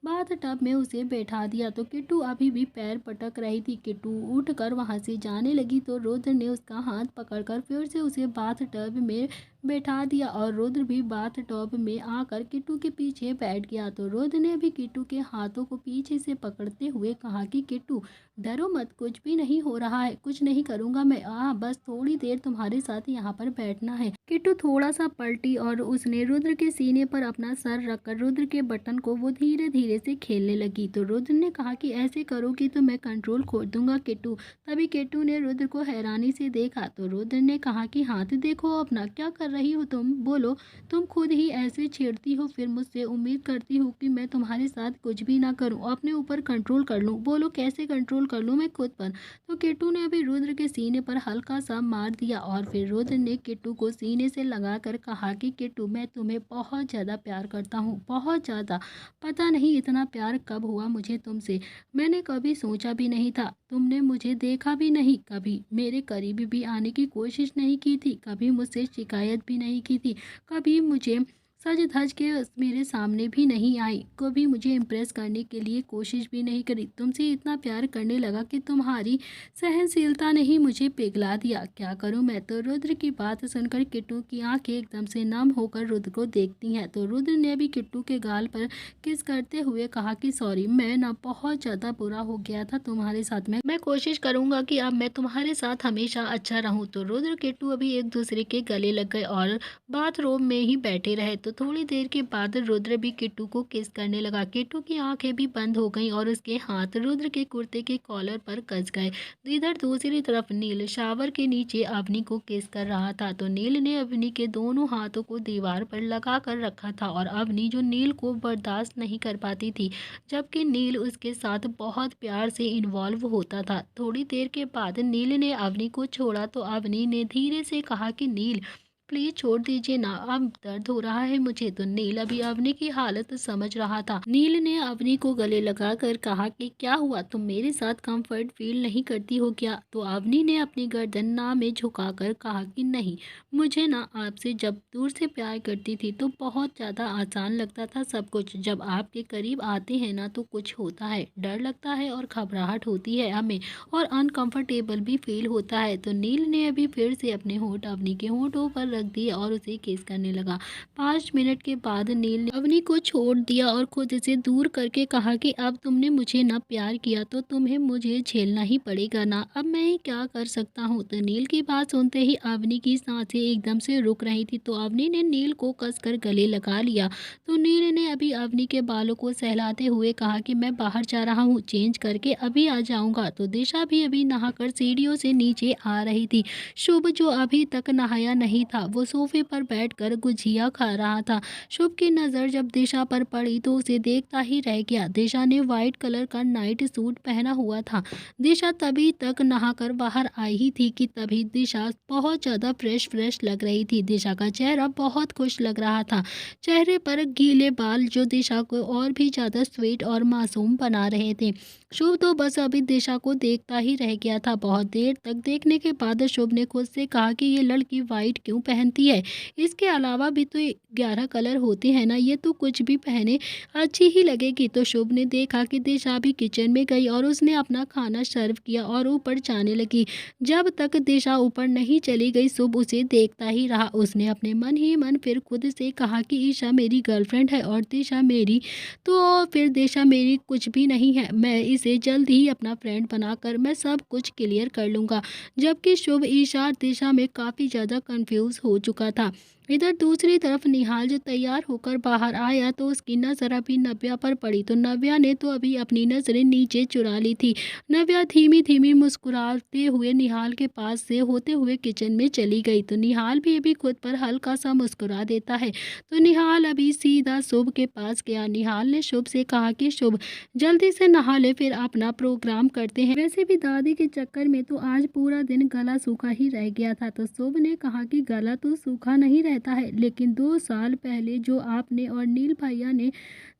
बाथ टब में उसे बैठा दिया। तो किट्टू अभी भी पैर पटक रही थी। किट्टू उठकर वहां से जाने लगी तो रुद्र ने उसका हाथ पकड़कर फिर से उसे बाथ टब में बैठा दिया और रुद्र भी बाथ टब में आकर किट्टू के पीछे बैठ गया। तो रुद्र ने भी किट्टू के हाथों को पीछे से पकड़ते हुए कहा कि किट्टू डरो मत, कुछ भी नहीं हो रहा है, कुछ नहीं करूंगा मैं, बस थोड़ी देर तुम्हारे साथ यहाँ पर बैठना है। किट्टू थोड़ा सा पलटी और उसने रुद्र के सीने पर अपना सर रखकर रुद्र के बटन को वो धीरे धीरे से खेलने लगी। तो रुद्र ने कहा कि ऐसे करोगी तो मैं कंट्रोल खो दूंगा किट्टू। तभी किट्टू ने रुद्र को हैरानी से देखा। तो रुद्र ने कहा कि हाथ देखो अपना, क्या कर रही हो तुम, बोलो, तुम खुद ही ऐसे छेड़ती हो, फिर मुझसे उम्मीद करती हो कि मैं तुम्हारे साथ कुछ भी ना करूं, अपने ऊपर कंट्रोल कर लूं, बोलो कैसे कंट्रोल कर लूं मैं खुद पर। तो किट्टू ने अभी रुद्र के सीने पर हल्का सा मार दिया और फिर रुद्र ने किट्टू को सीने से लगाकर कहा कि किट्टू मैं तुम्हें बहुत ज़्यादा प्यार करता हूँ, बहुत ज़्यादा, पता नहीं इतना प्यार कब हुआ मुझे तुमसे, मैंने कभी सोचा भी नहीं था, तुमने मुझे देखा भी नहीं, कभी मेरे करीब भी आने की कोशिश नहीं की थी, कभी मुझसे शिकायत भी नहीं की थी, कभी मुझे सज धज के मेरे सामने भी नहीं आई, कभी मुझे इम्प्रेस करने के लिए कोशिश भी नहीं करी, तुमसे इतना प्यार करने लगा कि तुम्हारी सहनशीलता ने ही मुझे पिघला दिया, क्या करूं मैं। तो रुद्र की बात सुनकर किट्टू की आंखें एकदम से नम होकर रुद्र को देखती हैं। तो रुद्र ने भी किट्टू के गाल पर किस करते हुए कहा कि सॉरी, मैं ना बहुत ज़्यादा बुरा हो गया था तुम्हारे साथ में, मैं कोशिश करूंगा कि अब मैं तुम्हारे साथ हमेशा अच्छा रहूं। तो रुद्र किट्टू अभी एक दूसरे के गले लग गए और बाथरूम में ही बैठे रहे। तो थोड़ी देर के बाद रुद्र भी किट्टू को किस करने लगा। किट्टू की आंखें भी बंद हो गईं और उसके हाथ रुद्र के कुर्ते के कॉलर पर कस गए। इधर दूसरी तरफ नील शावर के नीचे अवनी को किस कर रहा था। तो नील ने अवनी के दोनों हाथों को दीवार पर लगा कर रखा था और अवनी जो नील को बर्दाश्त नहीं कर पाती थी, जबकि नील उसके साथ बहुत प्यार से इन्वॉल्व होता था। थोड़ी देर के बाद नील ने अवनी को छोड़ा तो अवनी ने धीरे से कहा कि नील प्लीज छोड़ दीजिए ना, अब दर्द हो रहा है मुझे। तो नील अभी अवनी की हालत समझ रहा था। नील ने अवनी को गले लगाकर कहा कि क्या हुआ, तुम मेरे साथ कंफर्ट फील नहीं करती हो क्या। तो अवनी ने अपनी गर्दन ना में झुकाकर कहा कि नहीं, मुझे ना आपसे जब दूर से प्यार करती थी तो बहुत ज़्यादा आसान लगता था सब कुछ, जब आपके करीब आते हैं ना तो कुछ होता है, डर लगता है और घबराहट होती है हमें और अनकंफर्टेबल भी फील होता है। तो नील ने अभी फिर से अपने होंठ अवनी के होंठों पर रख दिए और उसे किस करने लगा। 5 मिनट के बाद नील ने अवनी को छोड़ दिया और खुद से दूर करके कहा कि अब तुमने मुझे ना प्यार किया तो तुम्हें मुझे झेलना ही पड़ेगा ना, अब मैं ही क्या कर सकता हूँ। तो नील की बात सुनते ही अवनी की सांसें एकदम से रुक रही थी। तो अवनी ने नील को कसकर गले लगा लिया। तो नील ने अभी अवनी के बालों को सहलाते हुए कहा कि मैं बाहर जा रहा हूँ, चेंज करके अभी आ जाऊंगा। तो दिशा भी अभी नहाकर सीढ़ियों से नीचे आ रही थी। शुभ जो अभी तक नहाया नहीं था वो सोफे पर बैठकर गुझिया खा रहा था। शुभ की नज़र जब दिशा पर पड़ी तो उसे देखता ही रह गया। दिशा ने वाइट कलर का नाइट सूट पहना हुआ था। दिशा तभी तक नहाकर बाहर आई ही थी कि तभी दिशा बहुत ज़्यादा फ्रेश फ्रेश लग रही थी। दिशा का चेहरा बहुत खुश लग रहा था। चेहरे पर गीले बाल जो दिशा को और भी ज़्यादा स्वीट और मासूम बना रहे थे। शुभ तो बस अभी दिशा को देखता ही रह गया था। बहुत देर तक देखने के बाद शुभ ने खुद से कहा कि ये लड़की वाइट क्यों पहनती है, इसके अलावा भी तो 11 कलर होते हैं ना, ये तो कुछ भी पहने अच्छी ही लगेगी। तो शुभ ने देखा कि दिशा भी किचन में गई और उसने अपना खाना सर्व किया और ऊपर जाने लगी। जब तक दिशा ऊपर नहीं चली गई शुभ उसे देखता ही रहा। उसने अपने मन ही मन फिर खुद से कहा कि ईशा मेरी गर्लफ्रेंड है और दिशा मेरी, तो फिर दिशा मेरी कुछ भी नहीं है, मैं इसे जल्द ही अपना फ्रेंड बनाकर मैं सब कुछ क्लियर कर लूँगा। जबकि शुभ ईशा दिशा में काफ़ी ज़्यादा कंफ्यूज हो चुका था। इधर दूसरी तरफ निहाल जो तैयार होकर बाहर आया तो उसकी नज़र अभी नव्या पर पड़ी। तो नव्या ने तो अभी अपनी नज़रें नीचे चुरा ली थी। नव्या धीमी धीमी मुस्कुराते हुए निहाल के पास से होते हुए किचन में चली गई। तो निहाल भी अभी खुद पर हल्का सा मुस्कुरा देता है। तो निहाल अभी सीधा शुभ के पास गया। निहाल ने शुभ से कहा कि शुभ जल्दी से नहा ले, फिर अपना प्रोग्राम करते हैं। वैसे भी दादी के चक्कर में तो आज पूरा दिन गला सूखा ही रह गया था। तो शुभ ने कहा कि गला तो सूखा नहीं रहता है, लेकिन 2 साल पहले जो आपने और नील भैया ने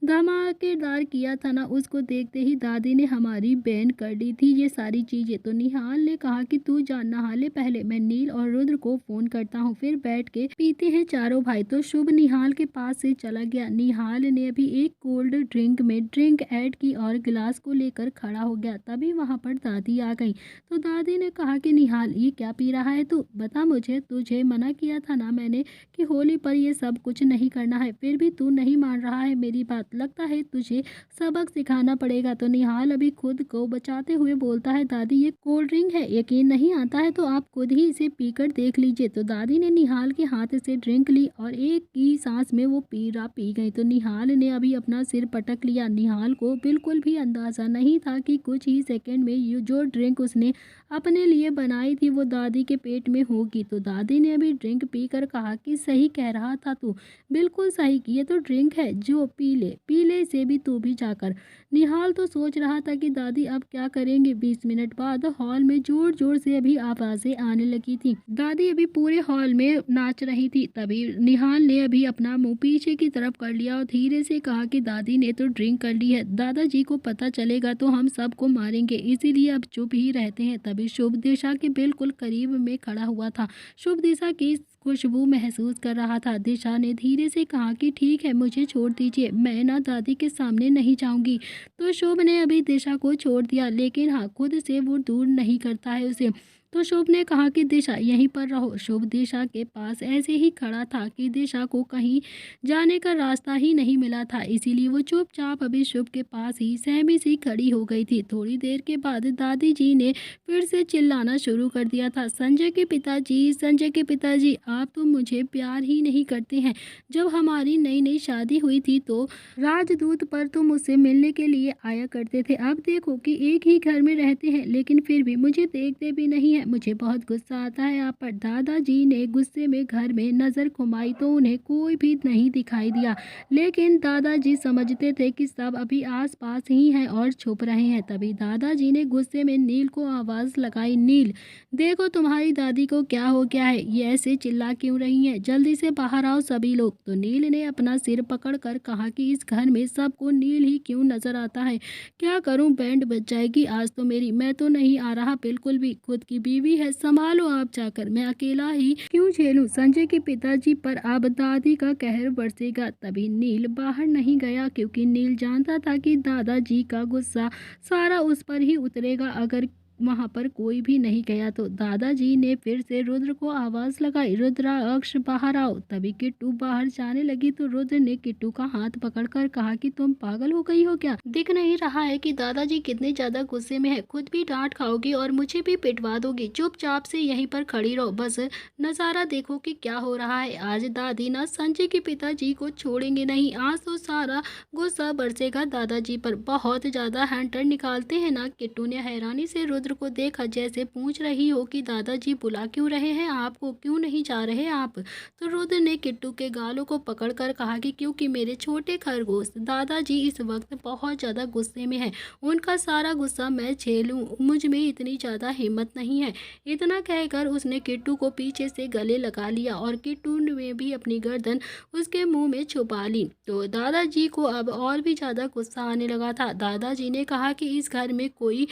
धमाकेदार किया था ना, उसको देखते ही दादी ने हमारी बैन कर दी थी ये सारी चीज़ें। तो निहाल ने कहा कि तू जा नहा ले पहले, मैं नील और रुद्र को फ़ोन करता हूँ, फिर बैठ के पीते हैं चारों भाई। तो शुभ निहाल के पास से चला गया। निहाल ने अभी एक कोल्ड ड्रिंक में ड्रिंक ऐड की और गिलास को लेकर खड़ा हो गया। तभी वहाँ पर दादी आ गई। तो दादी ने कहा कि निहाल ये क्या पी रहा है तू, बता मुझे, तुझे मना किया था ना मैंने कि होली पर ये सब कुछ नहीं करना है, फिर भी तू नहीं मान रहा है मेरी बात। लगता है तुझे सबक सिखाना पड़ेगा। तो निहाल अभी खुद को बचाते हुए बोलता है, दादी ये कोल्ड ड्रिंक है, यकीन नहीं आता है तो आप खुद ही इसे पीकर देख लीजिए। तो दादी ने निहाल के हाथ से ड्रिंक ली और एक ही सांस में वो पीरा पी गई। तो निहाल ने अभी अपना सिर पटक लिया। निहाल को बिल्कुल भी अंदाजा नहीं था कि कुछ ही सेकंड में ये जो ड्रिंक उसने अपने लिए बनाई थी वो दादी के पेट में होगी। तो दादी ने अभी ड्रिंक पीकर कहा कि सही कह रहा था तू, बिल्कुल सही की, ये तो ड्रिंक है, जो पी ले इसे भी तू भी जाकर। निहाल तो सोच रहा था कि दादी अब क्या करेंगे। 20 मिनट बाद हॉल में जोर जोर से अभी आवाजें आने लगी थी। दादी अभी पूरे हॉल में नाच रही थी। तभी निहाल ने अभी अपना मुंह पीछे की तरफ कर लिया और धीरे से कहा कि दादी ने तो ड्रिंक कर ली है, दादाजी को पता चलेगा तो हम सबको मारेंगे, इसीलिए अब चुप ही रहते हैं। तभी शुभ दिशा के बिल्कुल करीब में खड़ा हुआ था। शुभ दिशा की खुशबू महसूस कर रहा था। दिशा ने धीरे से कहा कि ठीक है, मुझे छोड़ दीजिए, मैं ना दादी के सामने नहीं जाऊंगी। तो शुभ ने अभी दिशा को छोड़ दिया, लेकिन हाँ, खुद से वो दूर नहीं करता है उसे। तो शुभ ने कहा कि दिशा यहीं पर रहो। शुभ दिशा के पास ऐसे ही खड़ा था कि दिशा को कहीं जाने का रास्ता ही नहीं मिला था, इसीलिए वो चुपचाप अभी शुभ के पास ही सहमी सी खड़ी हो गई थी। थोड़ी देर के बाद दादी जी ने फिर से चिल्लाना शुरू कर दिया था, संजय के पिताजी, संजय के पिताजी, आप तो मुझे प्यार ही नहीं करते हैं। जब हमारी नई नई शादी हुई थी तो राजदूत पर तुम मुझसे मिलने के लिए आया करते थे। अब देखो कि एक ही घर में रहते हैं, लेकिन फिर भी मुझे देखते भी नहीं है। मुझे बहुत गुस्सा आता है आप पर। दादाजी ने गुस्से में घर में नजर घुमाई तो उन्हें कोई भी नहीं दिखाई दिया, लेकिन दादाजी समझते थे कि सब अभी आस पास ही हैं और छुप रहे हैं। तभी दादाजी ने गुस्से में नील को आवाज लगाई, नील देखो तुम्हारी दादी को क्या हो गया है, ये ऐसे चिल्ला क्यों रही है, जल्दी से बाहर आओ सभी लोग। तो नील ने अपना सिर पकड़ कर कहा कि इस घर में सबको नील ही क्यों नजर आता है, क्या करूं, बैंड बज जाएगी आज तो मेरी, मैं तो नहीं आ रहा बिल्कुल भी, खुद की बीवी है, संभालो आप जाकर, मैं अकेला ही क्यों झेलूं संजय के पिताजी पर अब दादी का कहर बरसेगा। तभी नील बाहर नहीं गया, क्योंकि नील जानता था कि दादाजी का गुस्सा सारा उस पर ही उतरेगा अगर वहां पर कोई भी नहीं गया। तो दादाजी ने फिर से रुद्र को आवाज लगाई, रुद्राक्ष बाहर आओ। तभी किट्टू बाहर जाने लगी तो रुद्र ने किट्टू का हाथ पकड़कर कहा कि तुम पागल हो गई हो क्या, दिख नहीं रहा है कि दादाजी कितने ज्यादा गुस्से में है, खुद भी डांट खाओगी और मुझे भी पिटवा दोगी, चुपचाप से यहीं पर खड़ी रहो, बस नजारा देखो कि क्या हो रहा है। आज दादी ना संजय के पिताजी को छोड़ेंगे नहीं, आज तो सारा गुस्सा बरसेगा दादाजी पर, बहुत ज्यादा हैंटर निकालते हैं ना। किट्टू ने हैरानी से रुद्र को देखा, जैसे पूछ रही हो कि दादाजी बुला क्यों रहे हैं आपको, क्यों नहीं जा रहे आप। तो रुद्र ने किट्टू के गालों को पकड़कर कहा कि क्योंकि मेरे छोटे खरगोश दादाजी इस वक्त बहुत ज़्यादा गुस्से में है, उनका सारा गुस्सा मैं झेलूं, मुझ में इतनी ज़्यादा हिम्मत नहीं है। इतना कहकर उसने किट्टू को पीछे से गले लगा लिया और किट्टू ने भी अपनी गर्दन उसके मुंह में छुपा ली। तो दादाजी को अब और भी ज़्यादा गुस्सा आने लगा था। दादाजी ने कहा कि इस घर में कोई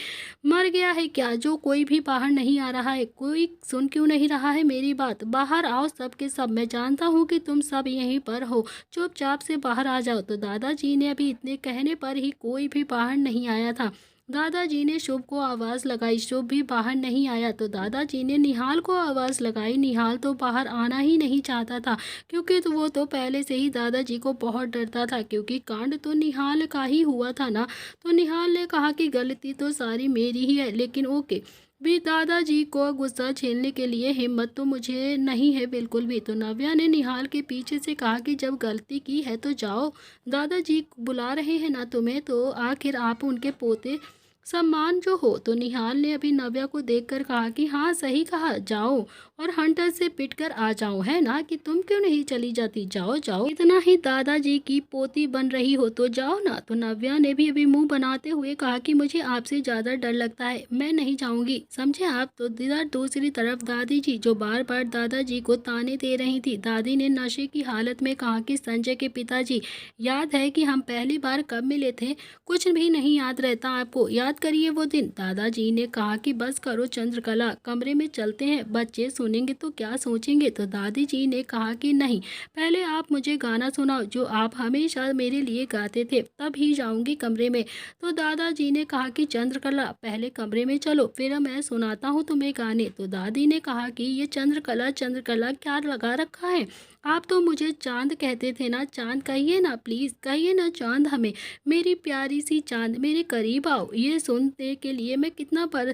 मर गया है क्या, जो कोई भी बाहर नहीं आ रहा है, कोई सुन क्यों नहीं रहा है मेरी बात, बाहर आओ सब के सब, मैं जानता हूँ कि तुम सब यहीं पर हो, चुपचाप से बाहर आ जाओ। तो दादाजी ने अभी इतने कहने पर ही कोई भी बाहर नहीं आया था। दादाजी ने शुभ को आवाज़ लगाई, शुभ भी बाहर नहीं आया। तो दादाजी ने निहाल को आवाज़ लगाई, निहाल तो बाहर आना ही नहीं चाहता था, क्योंकि तो वो तो पहले से ही दादाजी को बहुत डरता था, क्योंकि कांड तो निहाल का ही हुआ था ना। तो निहाल ने कहा कि गलती तो सारी मेरी ही है, लेकिन ओके भी, दादाजी को गुस्सा झेलने के लिए हिम्मत तो मुझे नहीं है बिल्कुल भी। तो नव्या ने निहाल के पीछे से कहा कि जब गलती की है तो जाओ, दादाजी बुला रहे हैं ना तुम्हें, तो आखिर आप उनके पोते सम्मान जो हो। तो निहाल ने अभी नव्या को देखकर कहा कि हाँ सही कहा, जाओ और हंटर से पिट कर आ जाओ, है ना, कि तुम क्यों नहीं चली जाती, जाओ जाओ, इतना ही दादाजी की पोती बन रही हो तो जाओ ना। तो नव्या ने भी अभी मुंह बनाते हुए कहा कि मुझे आपसे ज़्यादा डर लगता है, मैं नहीं जाऊंगी, समझे आप। तो दूसरी तरफ दादी जी जो बार बार दादाजी को ताने दे रही थी, दादी ने नशे की हालत में कहा कि संजय के पिताजी, याद है कि हम पहली बार कब मिले थे, कुछ भी नहीं याद रहता आपको, याद याद करिए वो दिन। दादाजी ने कहा कि बस करो चंद्रकला, कमरे में चलते हैं, बच्चे सुनेंगे तो क्या सोचेंगे। तो दादी जी ने कहा कि नहीं, पहले आप मुझे गाना सुनाओ जो आप हमेशा मेरे लिए गाते थे, तब ही जाऊंगी कमरे में। तो दादाजी ने कहा कि चंद्रकला पहले कमरे में चलो, फिर मैं सुनाता हूँ तुम्हें गाने। तो दादी ने कहा कि ये चंद्रकला चंद्रकला क्या लगा रखा है, आप तो मुझे चांद कहते थे ना, चांद कहिए ना, प्लीज़ कहिए ना चांद हमें, मेरी प्यारी सी चांद मेरे करीब आओ। ये सुनने के लिए मैं कितना पर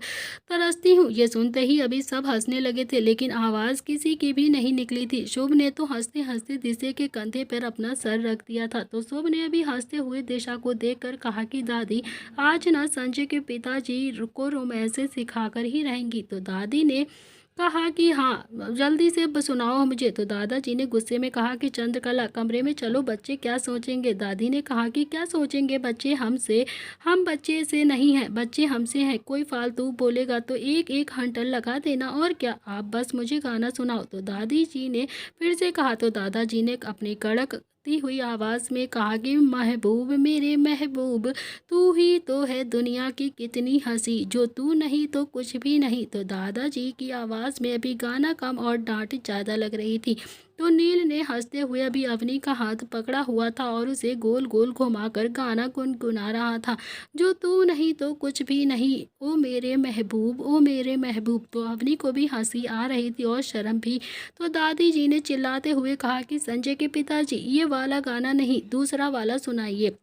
तरसती हूँ। ये सुनते ही अभी सब हंसने लगे थे, लेकिन आवाज़ किसी की भी नहीं निकली थी। शुभ ने तो हंसते हंसते दिशा के कंधे पर अपना सर रख दिया था। तो शुभ ने अभी हंसते हुए दिशा को देखकर कहा कि दादी, आज ना संजय के पिताजी को रोमांस सिखाकर ही रहेंगी। तो दादी ने कहा कि हाँ, जल्दी से सुनाओ मुझे। तो दादाजी ने गुस्से में कहा कि चंद्रकला कमरे में चलो, बच्चे क्या सोचेंगे। दादी ने कहा कि क्या सोचेंगे बच्चे हमसे, हम बच्चे से नहीं हैं, बच्चे हमसे हैं। कोई फालतू बोलेगा तो एक एक हंटर लगा देना, और क्या, आप बस मुझे गाना सुनाओ। तो दादी जी ने फिर से कहा। तो दादाजी ने अपनी कड़क हुई आवाज़ में कहा कि महबूब मेरे महबूब, तू ही तो है दुनिया की कितनी हंसी, जो तू नहीं तो कुछ भी नहीं। तो दादाजी की आवाज़ में अभी गाना कम और डांट ज़्यादा लग रही थी। तो नील ने हंसते हुए अभी अवनी का हाथ पकड़ा हुआ था और उसे गोल गोल घुमाकर गाना गुनगुना रहा था, जो तू नहीं तो कुछ भी नहीं, ओ मेरे महबूब, ओ मेरे महबूब। तो अवनी को भी हंसी आ रही थी और शर्म भी। तो दादी जी ने चिल्लाते हुए कहा कि संजय के पिताजी, ये वाला गाना नहीं, दूसरा वाला सुनाइए।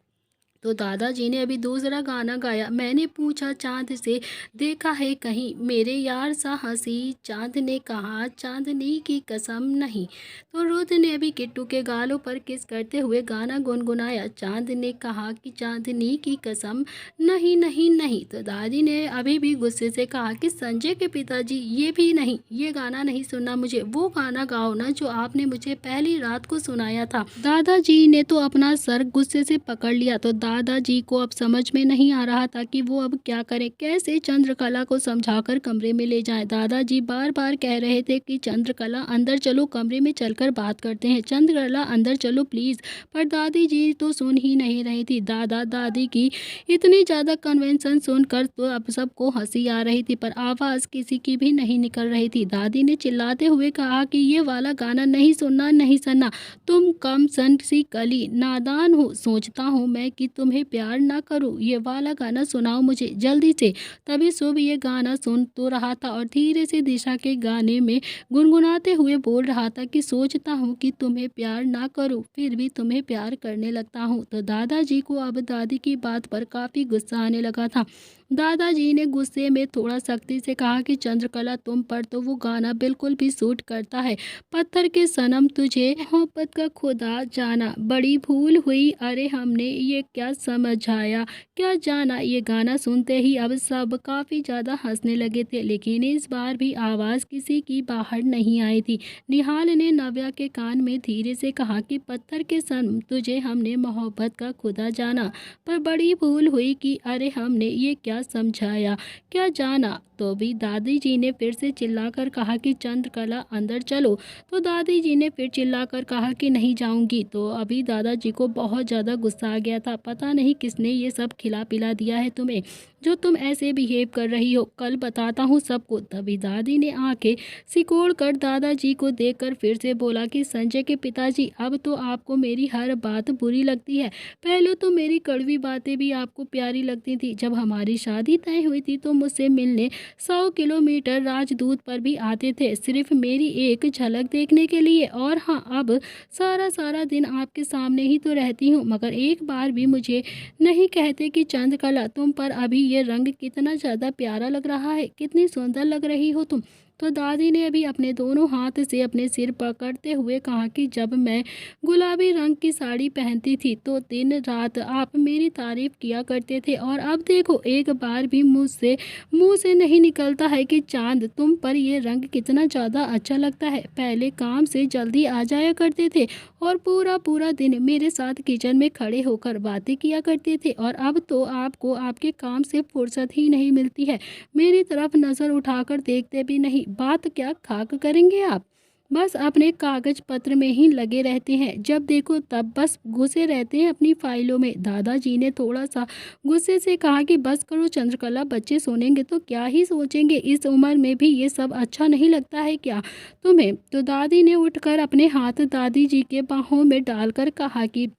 तो दादाजी ने अभी दूसरा गाना गाया। मैंने पूछा चांद से, देखा है कहीं मेरे यार सा हंसी, चांद ने कहा चांदनी की कसम नहीं। तो रुद्र ने अभी किट्टू के गालों पर किस करते हुए गाना गुनगुनाया। चांद ने कहा कि चांदनी की कसम नहीं नहीं नहीं। तो दादी ने अभी भी गुस्से से कहा कि संजय के पिताजी, ये भी नहीं, ये गाना नहीं सुनना मुझे, वो गाना गाओ ना जो आपने मुझे पहली रात को सुनाया था। दादाजी ने तो अपना सर गुस्से से पकड़ लिया। तो दादाजी को अब समझ में नहीं आ रहा था कि वो अब क्या करें, कैसे चंद्रकला को समझाकर कमरे में ले जाएं। दादाजी बार बार कह रहे थे कि चंद्रकला अंदर चलो, कमरे में चलकर बात करते हैं, चंद्रकला अंदर चलो प्लीज़। पर दादी जी तो सुन ही नहीं रही थी। दादा दादी की इतनी ज़्यादा कन्वेंशन सुनकर तो अब सबको हंसी आ रही थी, पर आवाज़ किसी की भी नहीं निकल रही थी। दादी ने चिल्लाते हुए कहा कि ये वाला गाना नहीं सुनना, नहीं सुनना, तुम कम सन सी कली नादान हो, सोचता हूँ मैं कि तुम्हें प्यार ना करूँ, ये वाला गाना सुनाओ मुझे जल्दी से। तभी शुभ ये गाना सुन तो रहा था और धीरे से दिशा के गाने में गुनगुनाते हुए बोल रहा था कि सोचता हूँ कि तुम्हें प्यार ना करूँ, फिर भी तुम्हें प्यार करने लगता हूँ। तो दादाजी को अब दादी की बात पर काफ़ी गुस्सा आने लगा था। दादाजी ने गुस्से में थोड़ा सख्ती से कहा कि चंद्रकला तुम पर तो वो गाना बिल्कुल भी सूट करता है, पत्थर के सनम तुझे मोहब्बत का खुदा जाना, बड़ी भूल हुई, अरे हमने ये क्या समझाया, क्या जाना। ये गाना सुनते ही अब सब काफ़ी ज़्यादा हंसने लगे थे, लेकिन इस बार भी आवाज़ किसी की बाहर नहीं आई थी। निहाल ने नव्या के कान में धीरे से कहा कि पत्थर के सनम तुझे हमने मोहब्बत का खुदा जाना, पर बड़ी भूल हुई कि अरे हमने ये क्या समझाया, क्या जाना। तो भी दादी जी ने फिर से चिल्लाकर कहा कि चंद्रकला अंदर चलो। तो दादी जी ने फिर चिल्लाकर कहा कि नहीं जाऊंगी। तो अभी दादाजी को बहुत ज़्यादा गुस्सा आ गया था। पता नहीं किसने ये सब खिला पिला दिया है तुम्हें, जो तुम ऐसे बिहेव कर रही हो, कल बताता हूँ सबको। तभी दादी ने आंखें सिकोड़ कर दादाजी को देखकर फिर से बोला कि संजय के पिताजी, अब तो आपको मेरी हर बात बुरी लगती है। पहले तो मेरी कड़वी बातें भी आपको प्यारी लगती थी। जब हमारी शादी तय हुई थी तो मुझसे मिलने 100 किलोमीटर राजदूत पर भी आते थे, सिर्फ मेरी एक झलक देखने के लिए। और हाँ, अब सारा सारा दिन आपके सामने ही तो रहती हूँ, मगर एक बार भी मुझे नहीं कहते कि चंद्रकला तुम पर अभी ये रंग कितना ज़्यादा प्यारा लग रहा है, कितनी सुंदर लग रही हो तुम। तो दादी ने अभी अपने दोनों हाथ से अपने सिर पकड़ते हुए कहा कि जब मैं गुलाबी रंग की साड़ी पहनती थी तो दिन रात आप मेरी तारीफ किया करते थे, और अब देखो एक बार भी मुंह से नहीं निकलता है कि चांद तुम पर ये रंग कितना ज़्यादा अच्छा लगता है। पहले काम से जल्दी आ जाया करते थे और पूरा पूरा दिन मेरे साथ किचन में खड़े होकर बातें किया करते थे, और अब तो आपको आपके काम से फुर्सत ही नहीं मिलती है, मेरी तरफ नज़र उठाकर देखते भी नहीं। बात क्या खाक करेंगे आप। बस अपने कागज पत्र में ही लगे रहते हैं, जब देखो तब बस घुसे रहते हैं अपनी फाइलों में। दादाजी ने थोड़ा सा गुस्से से कहा कि बस करो चंद्रकला, बच्चे सुनेंगे तो क्या ही सोचेंगे, इस उम्र में भी ये सब अच्छा नहीं लगता है क्या तुम्हें? तो दादी ने उठकर अपने हाथ दादी जी के बाहों में डालकर कहा कि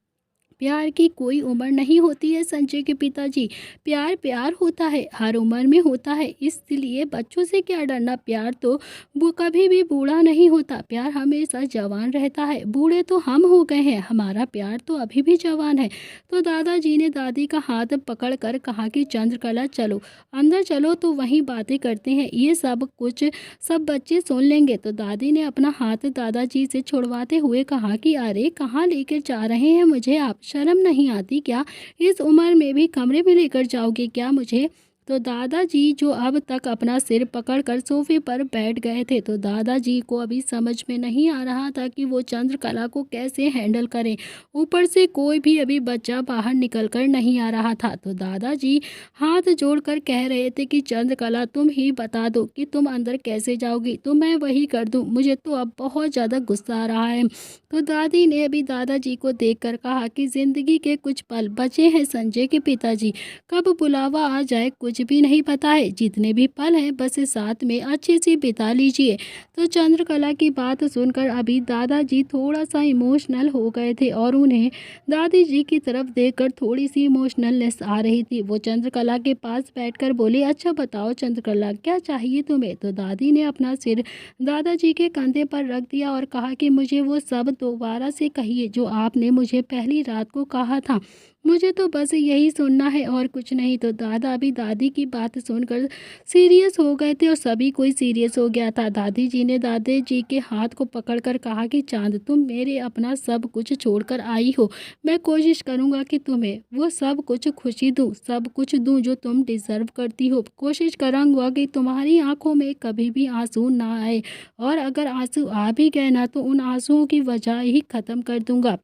प्यार की कोई उम्र नहीं होती है संजय के पिताजी। प्यार प्यार होता है, हर उम्र में होता है, इसलिए बच्चों से क्या डरना। प्यार तो वो कभी भी बूढ़ा नहीं होता, प्यार हमेशा जवान रहता है। बूढ़े तो हम हो गए हैं, हमारा प्यार तो अभी भी जवान है। तो दादाजी ने दादी का हाथ पकड़ कर कहा कि चंद्रकला चलो अंदर चलो, तो वहीं बातें करते हैं, ये सब कुछ सब बच्चे सुन लेंगे। तो दादी ने अपना हाथ दादाजी से छुड़वाते हुए कहा कि अरे कहाँ लेकर जा रहे हैं मुझे आप, शर्म नहीं आती क्या? इस उम्र में भी कमरे में लेकर जाओगे क्या मुझे? तो दादाजी जो अब तक अपना सिर पकड़कर सोफे पर बैठ गए थे, तो दादाजी को अभी समझ में नहीं आ रहा था कि वो चंद्रकला को कैसे हैंडल करें। ऊपर से कोई भी अभी बच्चा बाहर निकल कर नहीं आ रहा था। तो दादाजी हाथ जोड़कर कह रहे थे कि चंद्रकला तुम ही बता दो कि तुम अंदर कैसे जाओगी, तो मैं वही कर दूं, मुझे तो अब बहुत ज़्यादा गुस्सा आ रहा है। तो दादी ने अभी दादाजी को देखकर कहा कि जिंदगी के कुछ पल बचे हैं संजय के पिताजी, कब बुलावा आ जाए कुछ भी नहीं पता है, जितने भी पल हैं बस साथ में अच्छे से बिता लीजिए। तो चंद्रकला की बात सुनकर अभी दादाजी थोड़ा सा इमोशनल हो गए थे और उन्हें दादी जी की तरफ देखकर थोड़ी सी इमोशनलनेस आ रही थी। वो चंद्रकला के पास बैठकर बोली, अच्छा बताओ चंद्रकला क्या चाहिए तुम्हें? तो दादी ने अपना सिर दादाजी के कंधे पर रख दिया और कहा कि मुझे वो सब दोबारा से कहिए जो आपने मुझे पहली रात को कहा था, मुझे तो बस यही सुनना है और कुछ नहीं। तो दादा अभी दादी की बात सुनकर सीरियस हो गए थे और सभी कोई सीरियस हो गया था। दादी जी ने दादी जी के हाथ को पकड़कर कहा कि चांद तुम मेरे अपना सब कुछ छोड़कर आई हो, मैं कोशिश करूँगा कि तुम्हें वो सब कुछ खुशी दूँ, सब कुछ दूँ जो तुम डिज़र्व करती हो। कोशिश करूँगा कि तुम्हारी आंखों में कभी भी आंसू ना आए, और अगर आंसू आ भी गए ना तो उन आंसुओं की वजह ही ख़त्म कर दूँगा।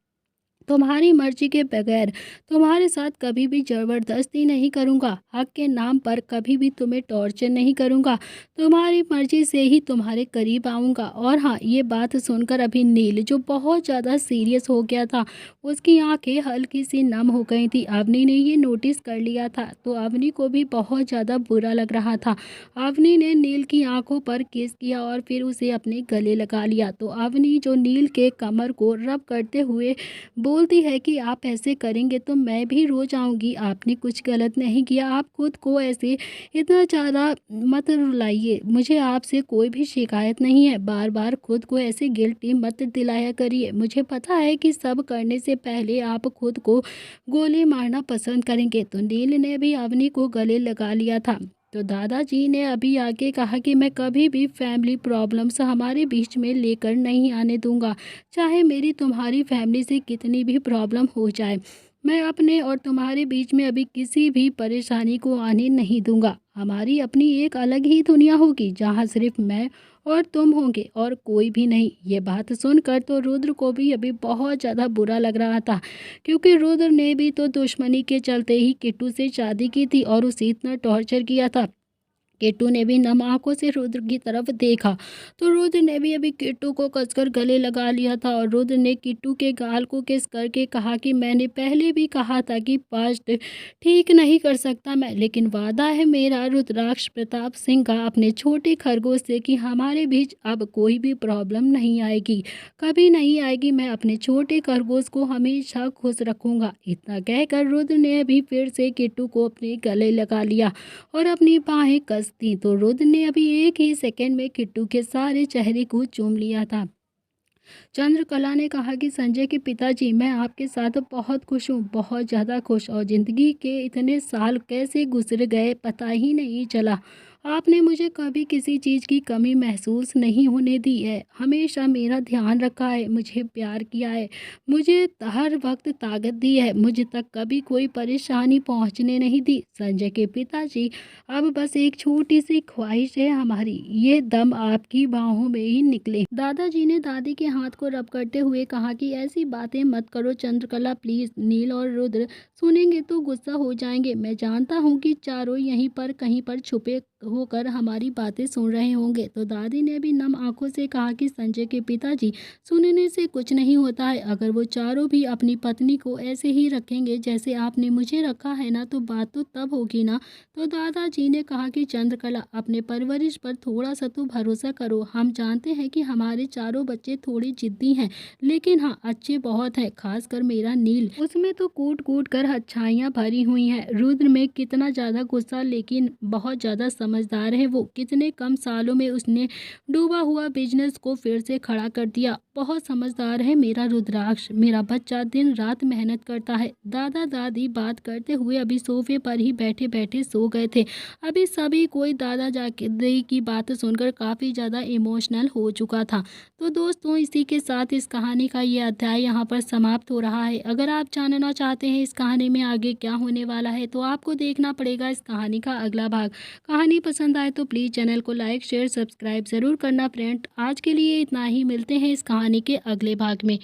तुम्हारी मर्जी के बगैर तुम्हारे साथ कभी भी ज़बरदस्ती नहीं करूँगा, हक के नाम पर कभी भी तुम्हें टॉर्चर नहीं करूँगा, तुम्हारी मर्जी से ही तुम्हारे करीब आऊँगा। और हाँ, ये बात सुनकर अभी नील जो बहुत ज़्यादा सीरियस हो गया था, उसकी आंखें हल्की सी नम हो गई थी। अवनी ने ये नोटिस कर लिया था, तो अवनी को भी बहुत ज़्यादा बुरा लग रहा था। अवनी ने नील की आंखों पर किस किया और फिर उसे अपने गले लगा लिया। तो अवनी जो नील के कमर को रब करते हुए बोलती है कि आप ऐसे करेंगे तो मैं भी रो जाऊंगी, आपने कुछ गलत नहीं किया, आप खुद को ऐसे इतना ज़्यादा मत रुलाइए, मुझे आपसे कोई भी शिकायत नहीं है, बार बार खुद को ऐसे गिल्टी मत दिलाया करिए, मुझे पता है कि सब करने से पहले आप खुद को गोली मारना पसंद करेंगे। तो नील ने भी अवनी को गले लगा लिया था। तो दादाजी ने अभी आगे कहा कि मैं कभी भी फैमिली प्रॉब्लम्स हमारे बीच में लेकर नहीं आने दूंगा, चाहे मेरी तुम्हारी फैमिली से कितनी भी प्रॉब्लम हो जाए, मैं अपने और तुम्हारे बीच में अभी किसी भी परेशानी को आने नहीं दूंगा। हमारी अपनी एक अलग ही दुनिया होगी जहाँ सिर्फ मैं और तुम होंगे और कोई भी नहीं। ये बात सुनकर तो रुद्र को भी अभी बहुत ज़्यादा बुरा लग रहा था, क्योंकि रुद्र ने भी तो दुश्मनी के चलते ही किट्टू से शादी की थी और उसे इतना टॉर्चर किया था। किट्टू ने भी नम आंखों से रुद्र की तरफ देखा, तो रुद्र ने भी अभी किट्टू को कसकर गले लगा लिया था और रुद्र ने किट्टू के गाल को किस करके कहा कि मैंने पहले भी कहा था कि पास्ट ठीक नहीं कर सकता मैं, लेकिन वादा है मेरा रुद्राक्ष प्रताप सिंह का अपने छोटे खरगोश से कि हमारे बीच अब कोई भी प्रॉब्लम नहीं आएगी, कभी नहीं आएगी, मैं अपने छोटे खरगोश को हमेशा खुश रखूंगा। इतना कहकर रुद्र ने अभी फिर से किट्टू को अपने गले लगा लिया और अपनी बाहें कस दी। तो रुद्र ने अभी एक ही सेकंड में किट्टू के सारे चेहरे को चूम लिया था। चंद्रकला ने कहा कि संजय के पिताजी, मैं आपके साथ बहुत खुश हूँ, बहुत ज़्यादा खुश, और ज़िंदगी के इतने साल कैसे गुजर गए पता ही नहीं चला। आपने मुझे कभी किसी चीज़ की कमी महसूस नहीं होने दी है, हमेशा मेरा ध्यान रखा है, मुझे प्यार किया है, मुझे हर वक्त ताकत दी है, मुझ तक कभी कोई परेशानी पहुंचने नहीं दी। संजय के पिताजी, अब बस एक छोटी सी ख्वाहिश है हमारी, ये दम आपकी बाहों में ही निकले। दादाजी ने दादी के हाथ को रब करते हुए कहा कि ऐसी बातें मत करो चंद्रकला प्लीज़, नील और रुद्र सुनेंगे तो गुस्सा हो जाएंगे, मैं जानता हूँ कि चारों यहीं पर कहीं पर छुपे होकर हमारी बातें सुन रहे होंगे। तो दादी ने भी नम आंखों से कहा कि संजय के पिताजी, सुनने से कुछ नहीं होता है। अगर वो चारों भी अपनी पत्नी को ऐसे ही रखेंगे जैसे आपने मुझे रखा है ना, तो बात तो तब होगी ना। तो दादाजी ने कहा कि चंद्रकला, अपने परवरिश पर थोड़ा सा तो भरोसा करो। हम जानते हैं कि हमारे चारों बच्चे थोड़ी जिद्दी हैं, लेकिन हाँ, अच्छे बहुत हैं। खासकर मेरा नील, उसमें तो कूट कूट कर अच्छाइयाँ भरी हुई हैं। रुद्र में कितना ज़्यादा गुस्सा, लेकिन बहुत ज़्यादा समझदार है वो। कितने कम सालों में उसने डूबा हुआ बिजनेस को फिर से खड़ा कर दिया। बहुत समझदार है मेरा रुद्राक्ष। मेरा बच्चा दिन रात मेहनत करता है। दादा दादी बात करते हुए अभी सोफे पर ही बैठे बैठे सो गए थे। अभी सभी कोई दादा दादी की बात सुनकर काफ़ी ज़्यादा इमोशनल हो चुका था। तो दोस्तों, इसी के साथ इस कहानी का ये अध्याय यहाँ पर समाप्त हो रहा है। अगर आप जानना चाहते हैं इस कहानी में आगे क्या होने वाला है, तो आपको देखना पड़ेगा इस कहानी का अगला भाग। कहानी पसंद आए तो प्लीज़ चैनल को लाइक शेयर सब्सक्राइब ज़रूर करना फ्रेंड। आज के लिए इतना ही, मिलते हैं इस कहानी के अगले भाग में।